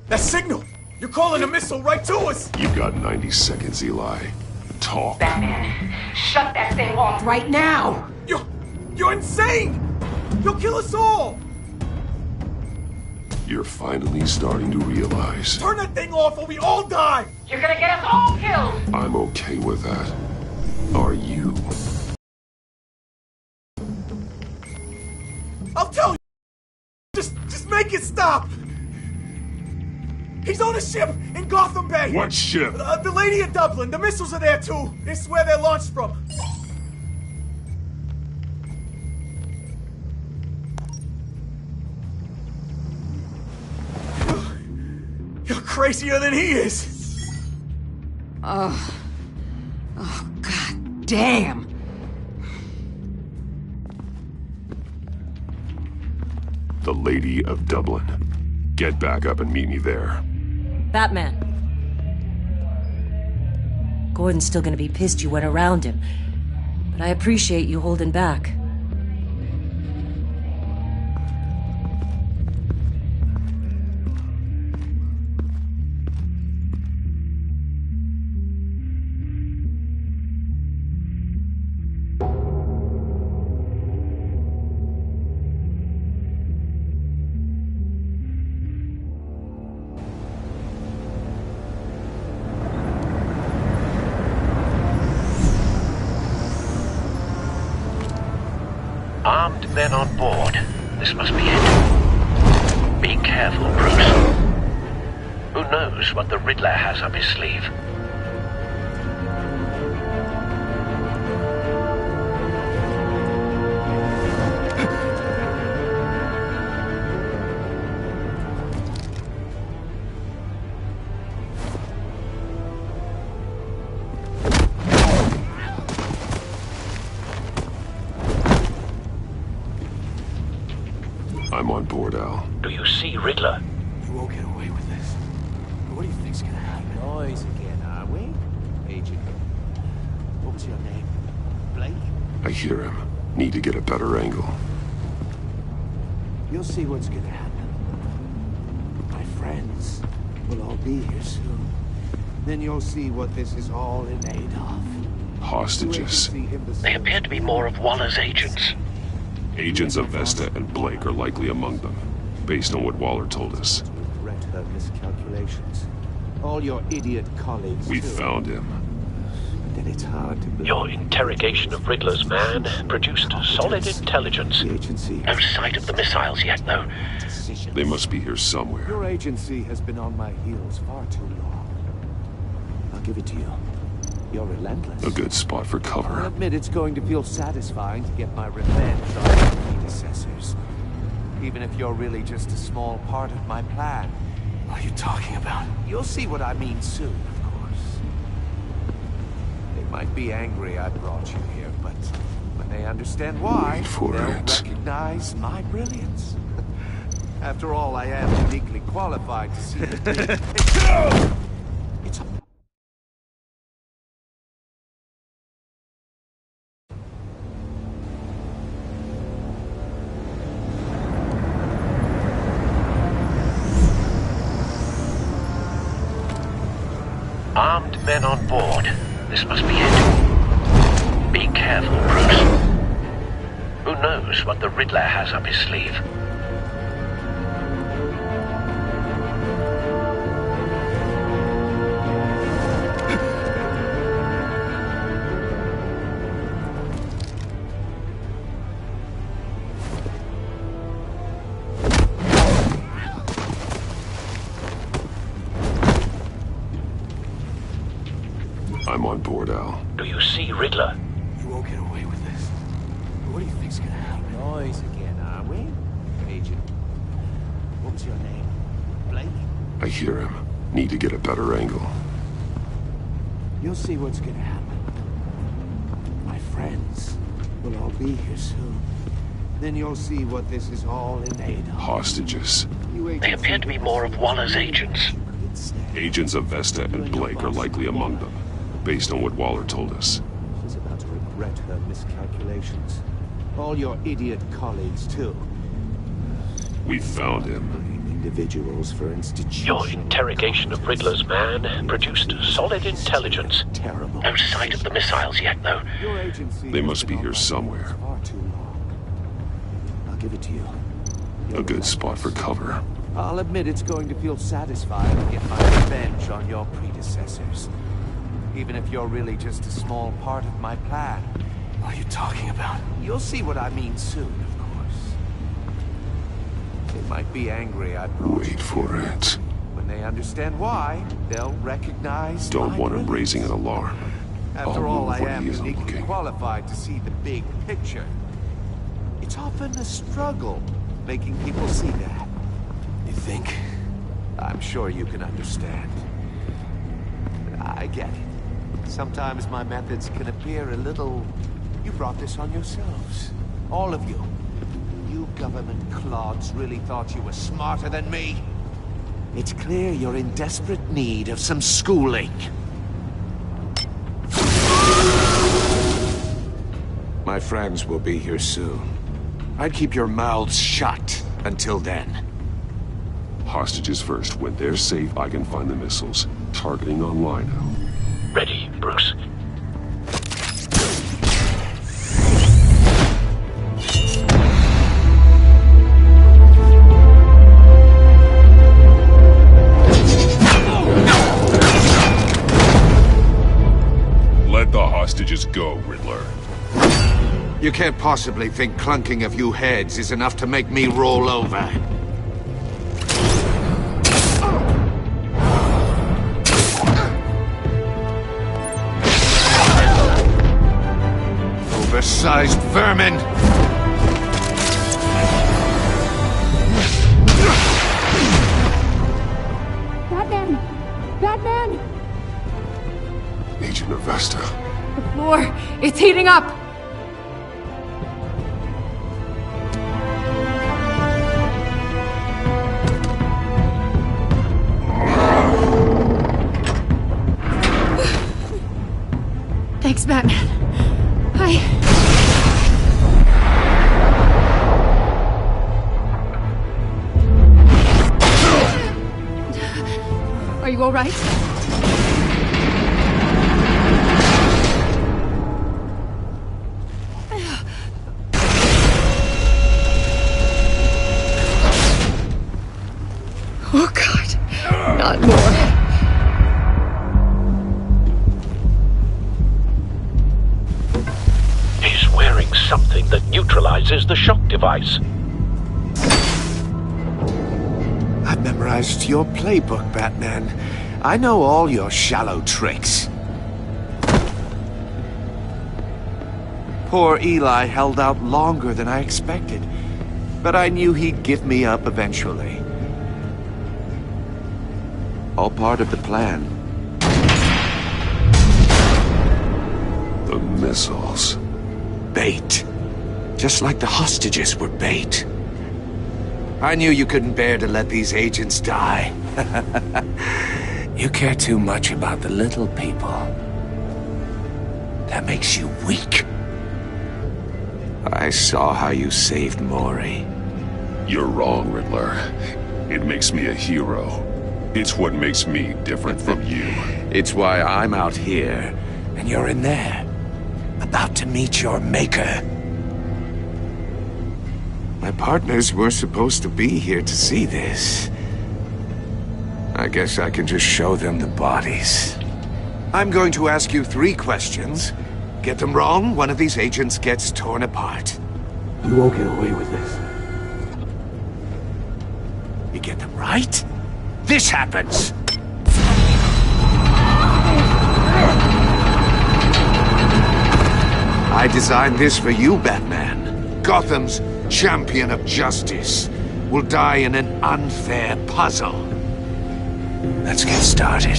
S16: that signal? You're calling a missile right to us!
S9: You've got 90 seconds, Eli. Talk.
S19: Batman, shut that thing off right now!
S16: You're insane! You'll kill us all!
S9: You're finally starting to realize.
S16: Turn that thing off or we all die!
S19: You're gonna get us all killed!
S9: I'm okay with that. Are you?
S16: I'll tell you! Just make it stop! He's on a ship in Gotham Bay!
S9: What ship?
S16: The Lady of Dublin. The missiles are there too. It's where they're launched from. You're crazier than he is!
S12: Oh, god damn!
S9: The Lady of Dublin. Get back up and meet me there.
S7: Batman. Gordon's still gonna be pissed you went around him, but I appreciate you holding back.
S4: Armed men on board. This must be it. Be careful, Bruce. Who knows what the Riddler has up his sleeve?
S9: I'm on board, Al.
S4: Do you see Riddler?
S16: You won't get away with this. What do you think's gonna happen?
S6: Noise again, are we? Agent. What was your name? Blake?
S9: I hear him. Need to get a better angle.
S6: You'll see what's gonna happen. My friends will all be here soon. Then you'll see what this is all in aid of.
S9: Hostages.
S4: They appear to be more of Waller's agents.
S9: Agents of Vesta and Blake are likely among them, based on what Waller told us.
S6: Regret her miscalculations. All your idiot colleagues.
S9: We found him.
S6: Then it's hard to believe.
S4: Your interrogation of Riddler's man produced solid intelligence. No sight of the missiles yet, though.
S9: They must be here somewhere.
S6: Your agency has been on my heels far too long. I'll give it to you. You're relentless.
S9: A good spot for
S6: I'll
S9: cover.
S6: admit it's going to feel satisfying to get my revenge on my predecessors. Even if you're really just a small part of my plan.
S16: What are you talking about?
S6: You'll see what I mean soon, of course. They might be angry I brought you here, but when they understand why, they'll recognize my brilliance. After all, I am uniquely qualified to see the It's a
S4: Armed men on board. This must be it. Be careful, Bruce. Who knows what the Riddler has up his sleeve?
S9: I'm on board, Al.
S4: Do you see Riddler?
S16: You won't get away with this. What do you think's gonna happen?
S6: Noise again, are we? Agent. What was your name? Blake?
S9: I hear him. Need to get a better angle.
S6: You'll see what's gonna happen. My friends will all be here soon. Then you'll see what this is all in aid of.
S9: Hostages.
S4: They appear to be more of Waller's agents.
S9: Agents of Vesta and Blake are likely among them, based on what Waller told us.
S6: She's about to regret her miscalculations. All your idiot colleagues, too.
S9: We found him.
S18: Individuals, for institutions.
S4: Your interrogation of Riddler's man produced solid intelligence.
S18: Terrible.
S4: No sight of the missiles yet, though.
S9: They must be here somewhere.
S18: I'll give it to you.
S9: A good spot for cover.
S18: I'll admit it's going to feel satisfying to get my revenge on your predecessors. Even if you're really just a small part of my plan.
S20: What are you talking about?
S18: You'll see what I mean soon, of course. They might be angry I brought
S9: Wait for it.
S18: When they understand why, they'll recognize
S9: Don't want him raising an alarm.
S18: After all, I
S9: when
S18: am
S9: he isn't
S18: uniquely
S9: looking.
S18: qualified to see the big picture. It's often a struggle making people see that.
S20: You think?
S18: I'm sure you can understand. I get it. Sometimes my methods can appear a little... You brought this on yourselves. All of you. You government clods really thought you were smarter than me. It's clear you're in desperate need of some schooling. My friends will be here soon. I'd keep your mouths shut until then.
S9: Hostages first. When they're safe, I can find the missiles. Targeting on Lino.
S4: Ready, Bruce.
S9: Let the hostages go, Riddler.
S6: You can't possibly think clunking a few heads is enough to make me roll over. Oversized vermin!
S22: Batman! Batman!
S9: Agent Avesta.
S22: The floor, it's heating up! Thanks, Batman. Are you all right? Oh, God. Not more.
S4: He's wearing something that neutralizes the shock device.
S18: I've memorized your playbook, Batman. I know all your shallow tricks. Poor Eli held out longer than I expected, but I knew he'd give me up eventually. All part of the plan.
S9: The missiles.
S18: Bait. Just like the hostages were bait. I knew you couldn't bear to let these agents die. You care too much about the little people. That makes you weak. I saw how you saved Maury.
S9: You're wrong, Riddler. It makes me a hero. It's what makes me different from you.
S18: It's why I'm out here, and you're in there. About to meet your maker. My partners were supposed to be here to see this. I guess I can just show them the bodies. I'm going to ask you 3 questions. Get them wrong, one of these agents gets torn apart.
S20: You won't get away with this.
S18: You get them right, this happens! I designed this for you, Batman. Gotham's champion of justice will die in an unfair puzzle. Let's get started.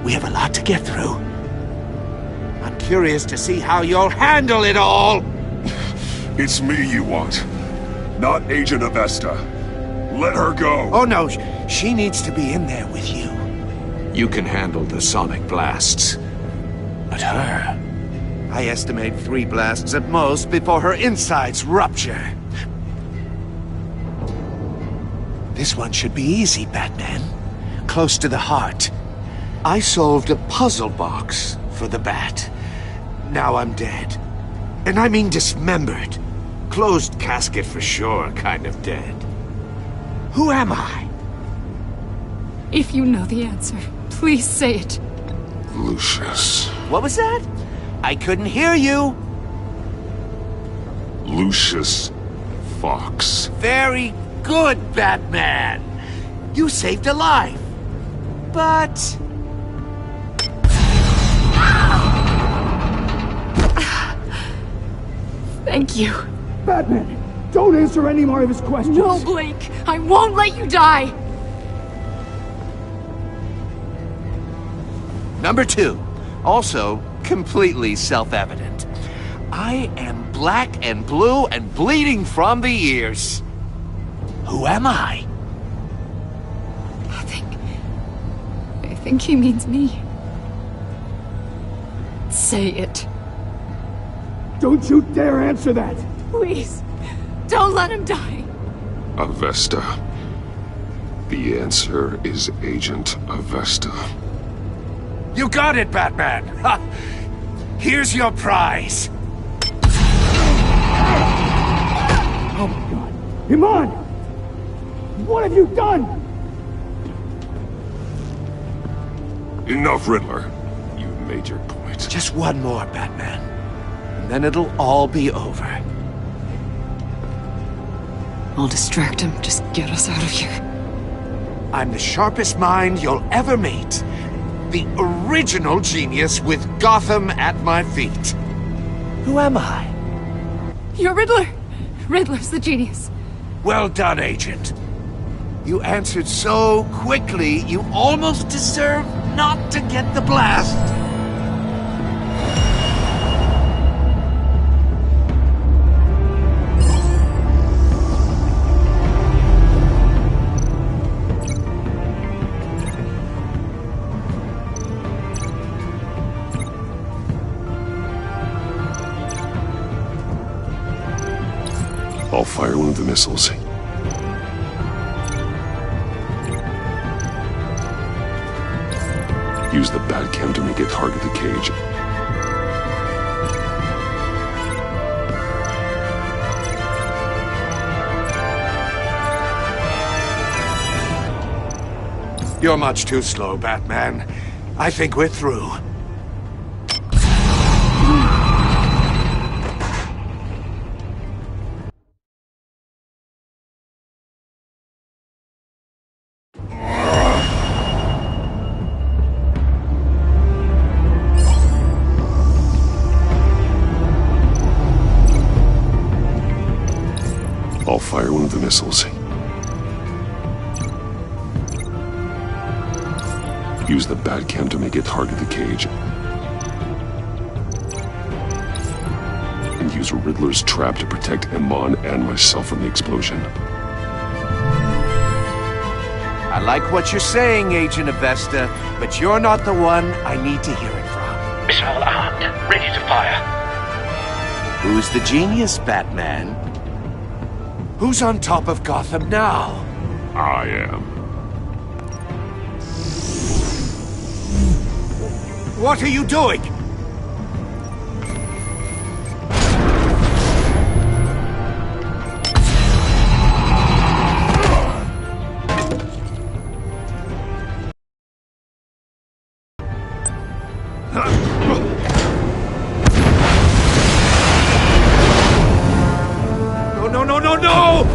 S18: We have a lot to get through. I'm curious to see how you'll handle it all!
S9: It's me you want, not Agent Avesta. Let her go!
S18: Oh no, she needs to be in there with you. You can handle the sonic blasts. But her... I estimate 3 blasts at most before her insides rupture.
S6: This one should be easy, Batman. Close to the heart. I solved a puzzle box for the Bat. Now I'm dead. And I mean dismembered. Closed casket for sure, kind of dead. Who am I?
S22: If you know the answer, please say it.
S17: Lucius.
S6: What was that? I couldn't hear you.
S17: Lucius Fox.
S6: Very good, Batman. You saved a life. But...
S22: Thank you.
S2: Batman, don't answer any more of his questions.
S22: No, Blake. I won't let you die.
S6: Number 2. Also, completely self-evident. I am black and blue and bleeding from the ears. Who am I?
S22: I think he means me. Say it.
S2: Don't you dare answer that!
S22: Please, don't let him die.
S17: Avesta. The answer is Agent Avesta.
S6: You got it, Batman! Ha! Here's your prize!
S2: Oh my god. Iman! What have you done?
S17: Enough, Riddler. You've made your point.
S6: Just one more, Batman. And then it'll all be over.
S22: I'll distract him. Just get us out of here.
S6: I'm the sharpest mind you'll ever meet. The original genius with Gotham at my feet. Who am I?
S22: You're Riddler. Riddler's the genius.
S6: Well done, Agent. You answered so quickly, you almost deserve not to get the blast.
S17: I'll fire one of the missiles. Use the Batcam to make it target the cage.
S6: You're much too slow, Batman. I think we're through.
S17: I'll fire one of the missiles. Use the Batcam to make it target the cage. And use Riddler's trap to protect Iman and myself from the explosion.
S6: I like what you're saying, Agent Avesta, but you're not the one I need to hear it from.
S11: Missile armed, ready to fire.
S6: Who's the genius, Batman? Who's on top of Gotham now?
S17: I am.
S6: What are you doing? No!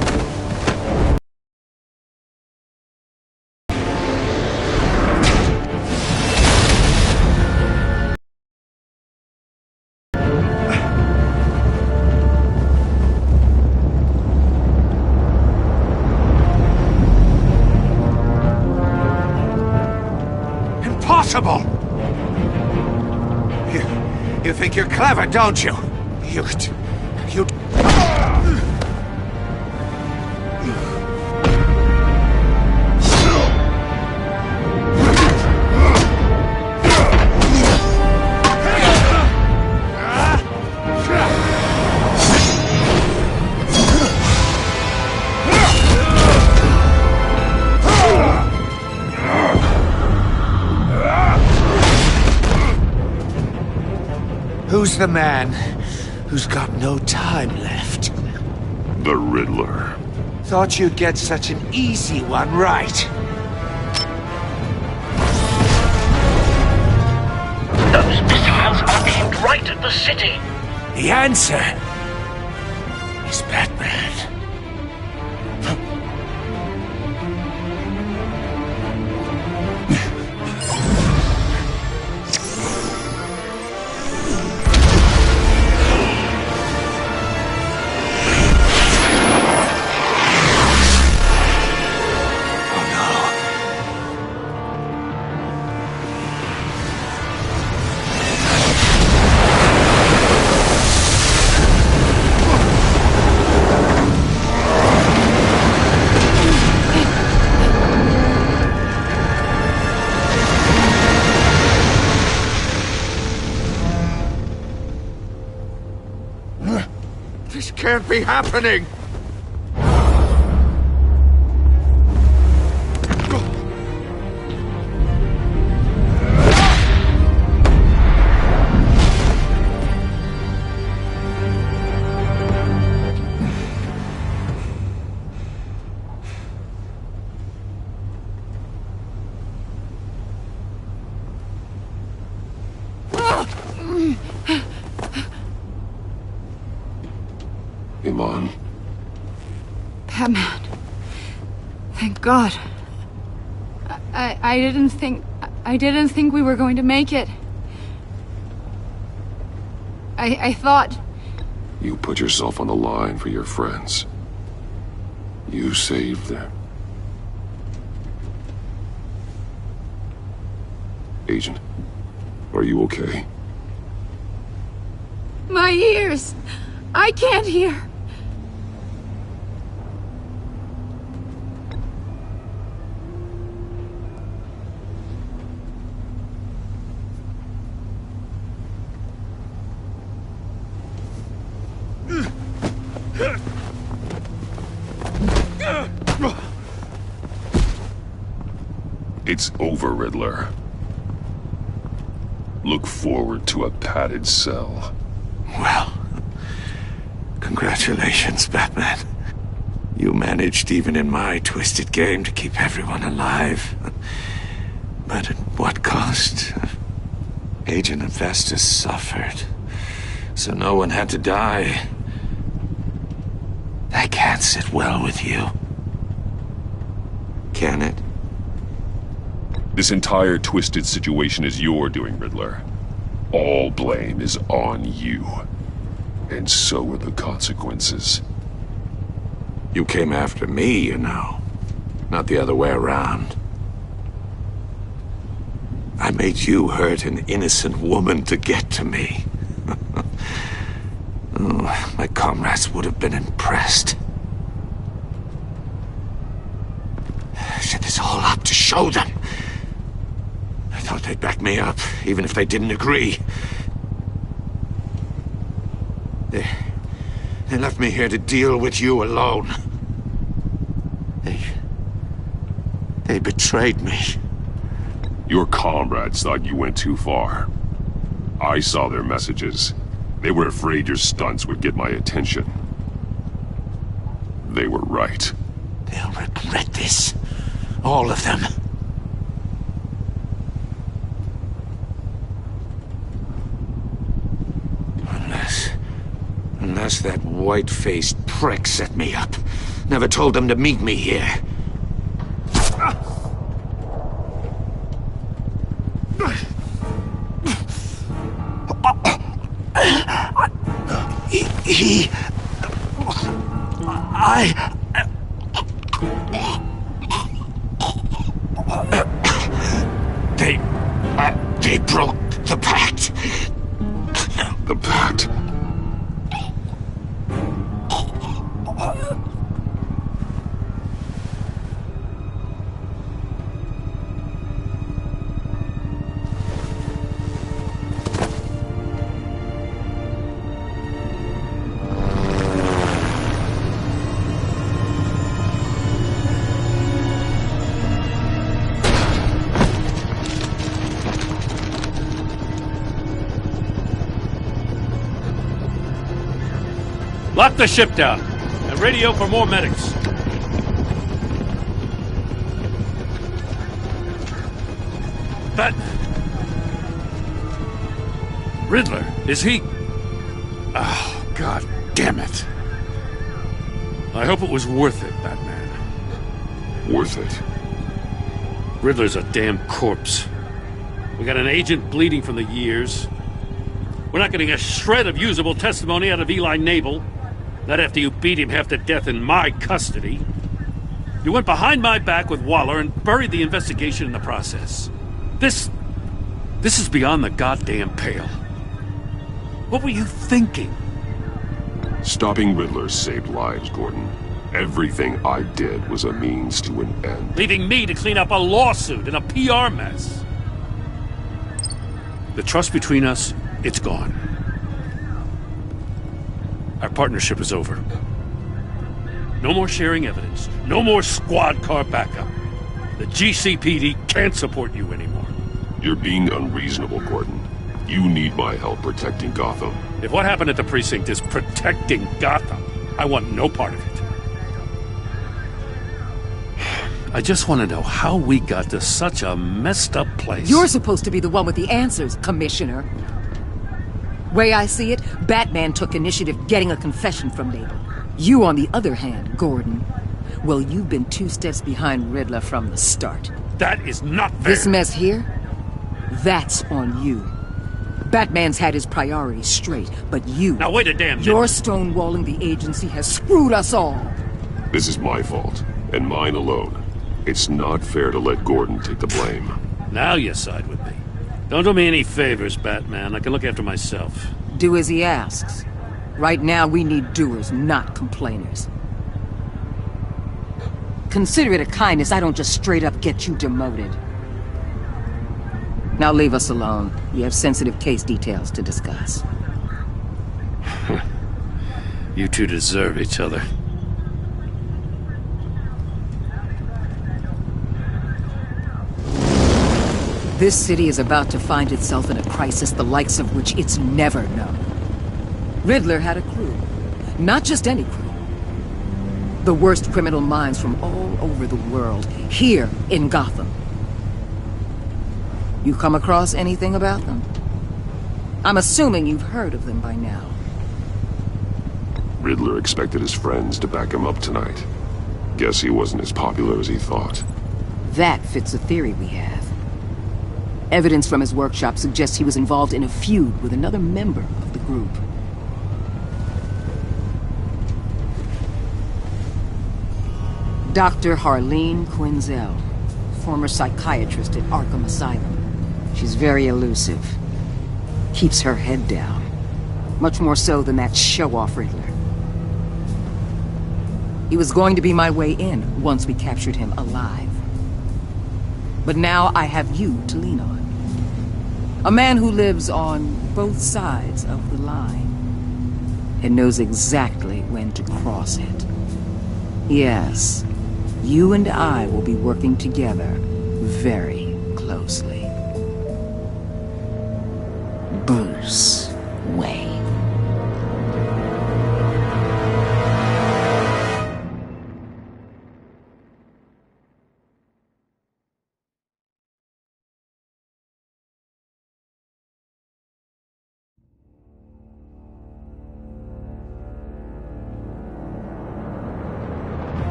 S6: Impossible! You think you're clever, don't you? You... Who's the man who's got no time left?
S9: The Riddler.
S6: Thought you'd get such an easy one right.
S4: Those missiles are aimed right at the city.
S6: The answer is Batman. This can't be happening!
S9: Iman.
S22: Batman. Thank God. I didn't think we were going to make it. I thought...
S9: You put yourself on the line for your friends. You saved them. Agent, are you okay?
S22: My ears! I can't hear!
S9: It's over, Riddler. Look forward to a padded cell.
S6: Well, congratulations, Batman. You managed, even in my twisted game, to keep everyone alive. But at what cost? Agent Hephaestus suffered, so no one had to die. That can't sit well with you. Can it?
S9: This entire twisted situation is your doing, Riddler. All blame is on you. And so are the consequences.
S6: You came after me, you know. Not the other way around. I made you hurt an innocent woman to get to me. Oh, my comrades would have been impressed. I set this all up to show them. I thought they'd back me up, even if they didn't agree. They left me here to deal with you alone. They betrayed me.
S9: Your comrades thought you went too far. I saw their messages. They were afraid your stunts would get my attention. They were right.
S6: They'll regret this. All of them. Unless that white-faced prick set me up. Never told them to meet me here. They broke the pact.
S9: The pact?
S10: Lock the ship down, and radio for more medics. That... Riddler, is he... Oh, God damn it. I hope it was worth it, Batman.
S9: Worth it?
S10: Riddler's a damn corpse. We got an agent bleeding from the years. We're not getting a shred of usable testimony out of Eli Nabel. Not after you beat him half to death in my custody. You went behind my back with Waller and buried the investigation in the process. This is beyond the goddamn pale. What were you thinking?
S9: Stopping Riddler saved lives, Gordon. Everything I did was a means to an end.
S10: Leaving me to clean up a lawsuit and a PR mess. The trust between us, it's gone. Our partnership is over. No more sharing evidence. No more squad car backup. The GCPD can't support you anymore.
S9: You're being unreasonable, Gordon. You need my help protecting Gotham.
S10: If what happened at the precinct is protecting Gotham, I want no part of it. I just want to know how we got to such a messed up place.
S12: You're supposed to be the one with the answers, Commissioner. Way I see it, Batman took initiative getting a confession from Nabel. You, on the other hand, Gordon, well, you've been 2 steps behind Riddler from the start.
S10: That is not fair.
S12: This mess here, that's on you. Batman's had his priorities straight, but you...
S10: Now wait a damn minute.
S12: Your stonewalling the agency has screwed us all.
S9: This is my fault, and mine alone. It's not fair to let Gordon take the blame.
S10: Now you side with me. Don't do me any favors, Batman. I can look after myself.
S12: Do as he asks. Right now, we need doers, not complainers. Consider it a kindness I don't just straight up get you demoted. Now leave us alone. We have sensitive case details to discuss.
S10: You two deserve each other.
S12: This city is about to find itself in a crisis the likes of which it's never known. Riddler had a crew. Not just any crew. The worst criminal minds from all over the world, here in Gotham. You come across anything about them? I'm assuming you've heard of them by now.
S9: Riddler expected his friends to back him up tonight. Guess he wasn't as popular as he thought.
S12: That fits a theory we have. Evidence from his workshop suggests he was involved in a feud with another member of the group. Dr. Harleen Quinzel, former psychiatrist at Arkham Asylum. She's very elusive. Keeps her head down. Much more so than that show-off Riddler. He was going to be my way in once we captured him alive. But now I have you to lean on. A man who lives on both sides of the line and knows exactly when to cross it. Yes, you and I will be working together very closely. Bruce.